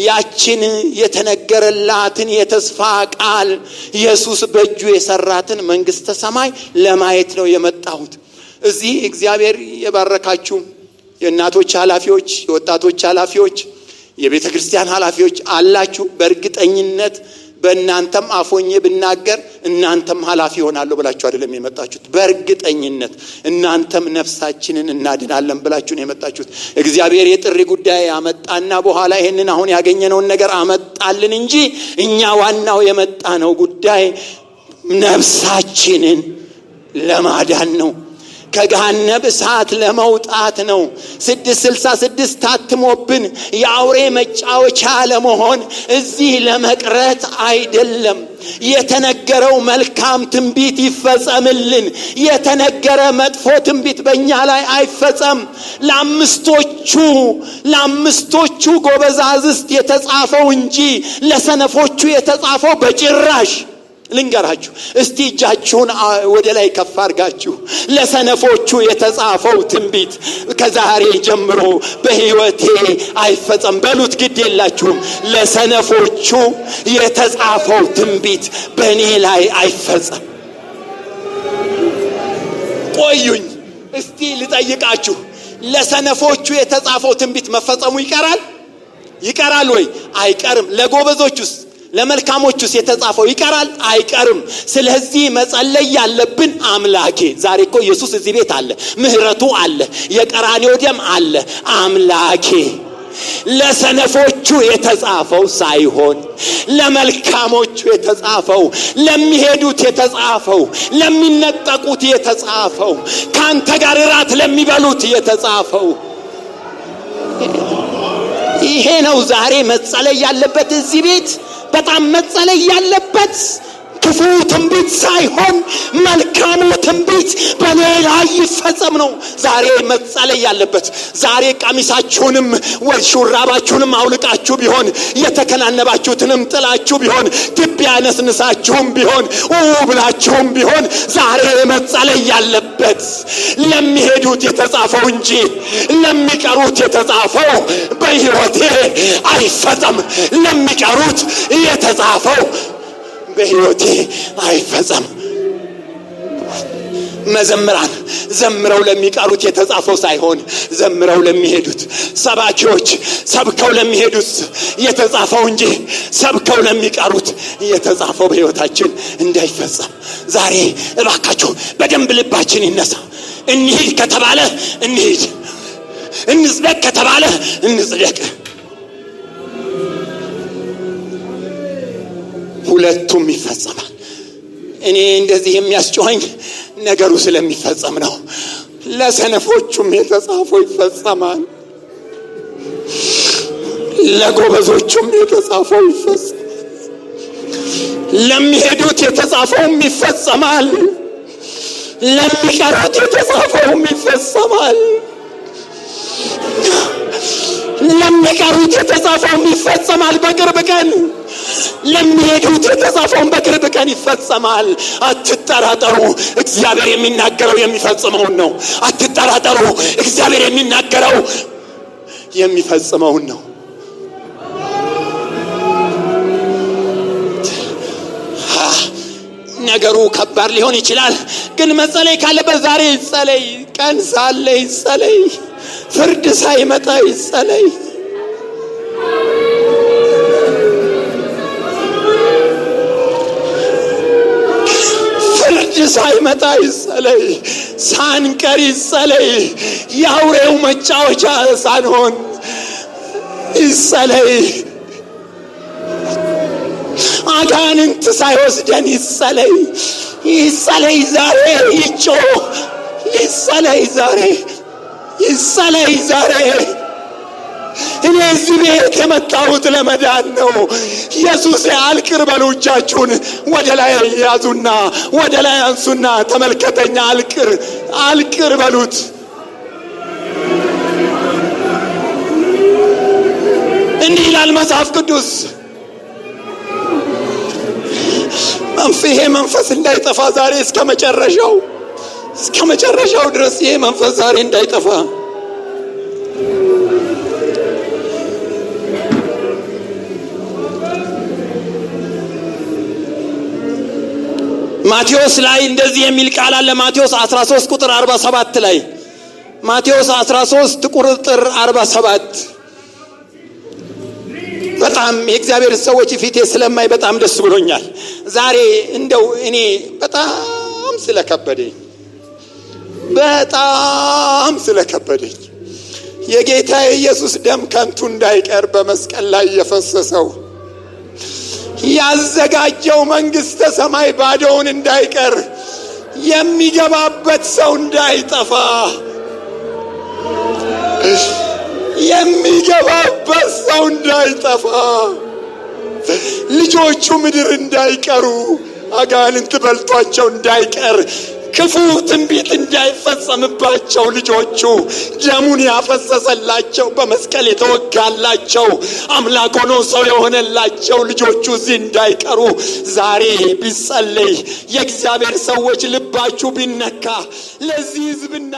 Speaker 1: ያችን የተነገረላትን የተስፋ ቃል ኢየሱስ በእጁ የሰራትን መንግስተ ሰማይ ለማየት ነው የመጣሁት። እዚህ እግዚአብሔር የባረካችሁ የእናቶች ኃላፊዎች፣ የወጣቶች ኃላፊዎች፣ የቤተ ክርስቲያን ኃላፊዎች አላችሁ። በእርግጠኝነት በእናንተም አፎኜ ብናገር እናንተም ኃላፊ ሆናለሁ ብላችሁ አይደለም የመጣችሁት። በእርግጠኝነት እናንተም ነፍሳችንን እናድናለን ብላችሁ ነው የመጣችሁት። እግዚአብሔር የጥሪ ጉዳይ አመጣና በኋላ ይሄንን አሁን ያገኘነውን ነገር አመጣልን እንጂ እኛ ዋናው የመጣነው ጉዳይ ነፍሳችንን ለማዳን ነው። ከገሃነም እሳት ለመውጣት ነው። 666 ታትሞብን የአውሬ መጫወቻ ለመሆን እዚህ ለመቅረት አይደለም። የተነገረው መልካም ትንቢት ይፈጸምልን። የተነገረ መጥፎ ትንቢት በእኛ ላይ አይፈጸም። ለአምስቶቹ ጎበዛዝት የተጻፈው እንጂ ለሰነፎቹ የተጻፈው በጭራሽ። ልንገራችሁ እስቲ እጃችሁን ወደ ላይ ከፍ አድርጋችሁ ለሰነፎቹ የተጻፈው ትንቢት ከዛሬ ጀምሮ በህይወቴ አይፈጸም በሉት። ግድ የላችሁም። ለሰነፎቹ የተጻፈው ትንቢት በእኔ ላይ አይፈጸም። ቆዩኝ እስቲ ልጠይቃችሁ፣ ለሰነፎቹ የተጻፈው ትንቢት መፈጸሙ ይቀራል ወይ? አይቀርም። ለጎበዞቹስ ለመልካሞቹስ የተጻፈው ይቀራል? አይቀርም። ስለዚህ መጸለይ ያለብን አምላኬ፣ ዛሬ እኮ ኢየሱስ እዚህ ቤት አለ፣ ምህረቱ አለ፣ የቀራንዮ ደም አለ። አምላኬ ለሰነፎቹ የተጻፈው ሳይሆን ለመልካሞቹ የተጻፈው፣ ለሚሄዱት የተጻፈው፣ ለሚነጠቁት የተጻፈው፣ ካንተ ጋር እራት ለሚበሉት የተጻፈው ይሄ ነው ዛሬ መጸለይ ያለበት እዚህ ቤት። በጣም መጸለይ ያለበት ክፉ ትንቢት ሳይሆን መልካሙ ትንቢት በኔ ላይ ይፈጸም ነው ዛሬ መጸለይ ያለበት። ዛሬ ቀሚሳችሁንም ሹራባችሁንም አውልቃችሁ ቢሆን፣ የተከናነባችሁትንም ጥላችሁ ቢሆን፣ ትቢያ ነስንሳችሁም ቢሆን፣ ብላችሁም ቢሆን ዛሬ መጸለይ ያለበት ለሚሄዱት የተጻፈው እንጂ ለሚቀሩት የተጻፈው በሕይወቴ አይፈጸም። ለሚቀሩት የተጻፈው በሕይወቴ አይፈጸም። መዘምራን ዘምረው ለሚቀሩት የተጻፈው ሳይሆን ዘምረው ለሚሄዱት፣ ሰባኪዎች ሰብከው ለሚሄዱት የተጻፈው እንጂ ሰብከው ለሚቀሩት የተጻፈው በሕይወታችን እንዳይፈጸም ዛሬ እባካችሁ በደንብ ልባችን ይነሳ። እንሂድ ከተባለ እንሂድ፣ እንጽደቅ ከተባለ እንጽደቅ። ሁለቱም ይፈጸማል። እኔ እንደዚህ የሚያስጮኸኝ ነገሩ ስለሚፈጸም ነው። ለሰነፎቹም የተጻፈው ይፈጸማል፣ ለጎበዞቹም የተጻፈው ይፈጸማል፣ ለሚሄዱት የተጻፈውም ይፈጸማል፣ ለሚቀሩት የተጻፈውም ይፈጸማል፣ ለሚቀሩት የተጻፈውም ይፈጸማል በቅርብ ቀን፣ ለሚሄዱት የተጻፈውን በቅርብ ቀን ይፈጸማል። አትጠራጠሩ፣ እግዚአብሔር የሚናገረው የሚፈጽመውን ነው። አትጠራጠሩ፣ እግዚአብሔር የሚናገረው የሚፈጽመውን ነው። ነገሩ ከባድ ሊሆን ይችላል፣ ግን መጸለይ ካለበት ዛሬ ይጸለይ። ቀን ሳለ ይጸለይ፣ ፍርድ ሳይመጣ ይጸለይ። ፍርድ ሳይመጣ ይጸለይ፣ ሳንቀር ይጸለይ። የአውሬው መጫወቻ ሳንሆን ይጸለይ። አጋንንት ሳይወስደን ይጸለይ። ይጸለይ ዛሬ፣ ይጮህ፣ ይጸለይ ዛሬ፣ ይጸለይ ዛሬ። እኔ እዚህ ቤት የመጣሁት ለመዳን ነው። ኢየሱስ አልቅር በሉ። እጃችሁን ወደ ላይ ያዙና ወደ ላይ አንሱና ተመልከተኛ። አልቅር፣ አልቅር በሉት። እንዲህ ይላል መጽሐፍ ቅዱስ፣ ይሄ መንፈስ እንዳይጠፋ ዛሬ እስከ መጨረሻው ድረስ ይሄ መንፈስ ዛሬ እንዳይጠፋ ማቴዎስ ላይ እንደዚህ የሚል ቃል አለ። ማቴዎስ 13 ቁጥር 47 ላይ ማቴዎስ 13 ቁጥር 47 በጣም የእግዚአብሔር ሰዎች ፊቴ ስለማይ በጣም ደስ ብሎኛል ዛሬ። እንደው እኔ በጣም ስለከበደኝ የጌታ የኢየሱስ ደም ከንቱ እንዳይቀር በመስቀል ላይ የፈሰሰው ያዘጋጀው መንግሥተ ሰማይ ባዶውን እንዳይቀር የሚገባበት ሰው እንዳይጠፋ የሚገባበት ሰው እንዳይጠፋ ልጆቹ ምድር እንዳይቀሩ አጋንንት በልቷቸው እንዳይቀር ክፉ ትንቢት እንዳይፈጸምባቸው ልጆቹ ደሙን ያፈሰሰላቸው በመስቀል የተወጋላቸው አምላክ ሆኖ ሰው የሆነላቸው ልጆቹ እዚህ እንዳይቀሩ ዛሬ ቢጸለይ የእግዚአብሔር ሰዎች ልባችሁ ቢነካ ለዚህ ሕዝብና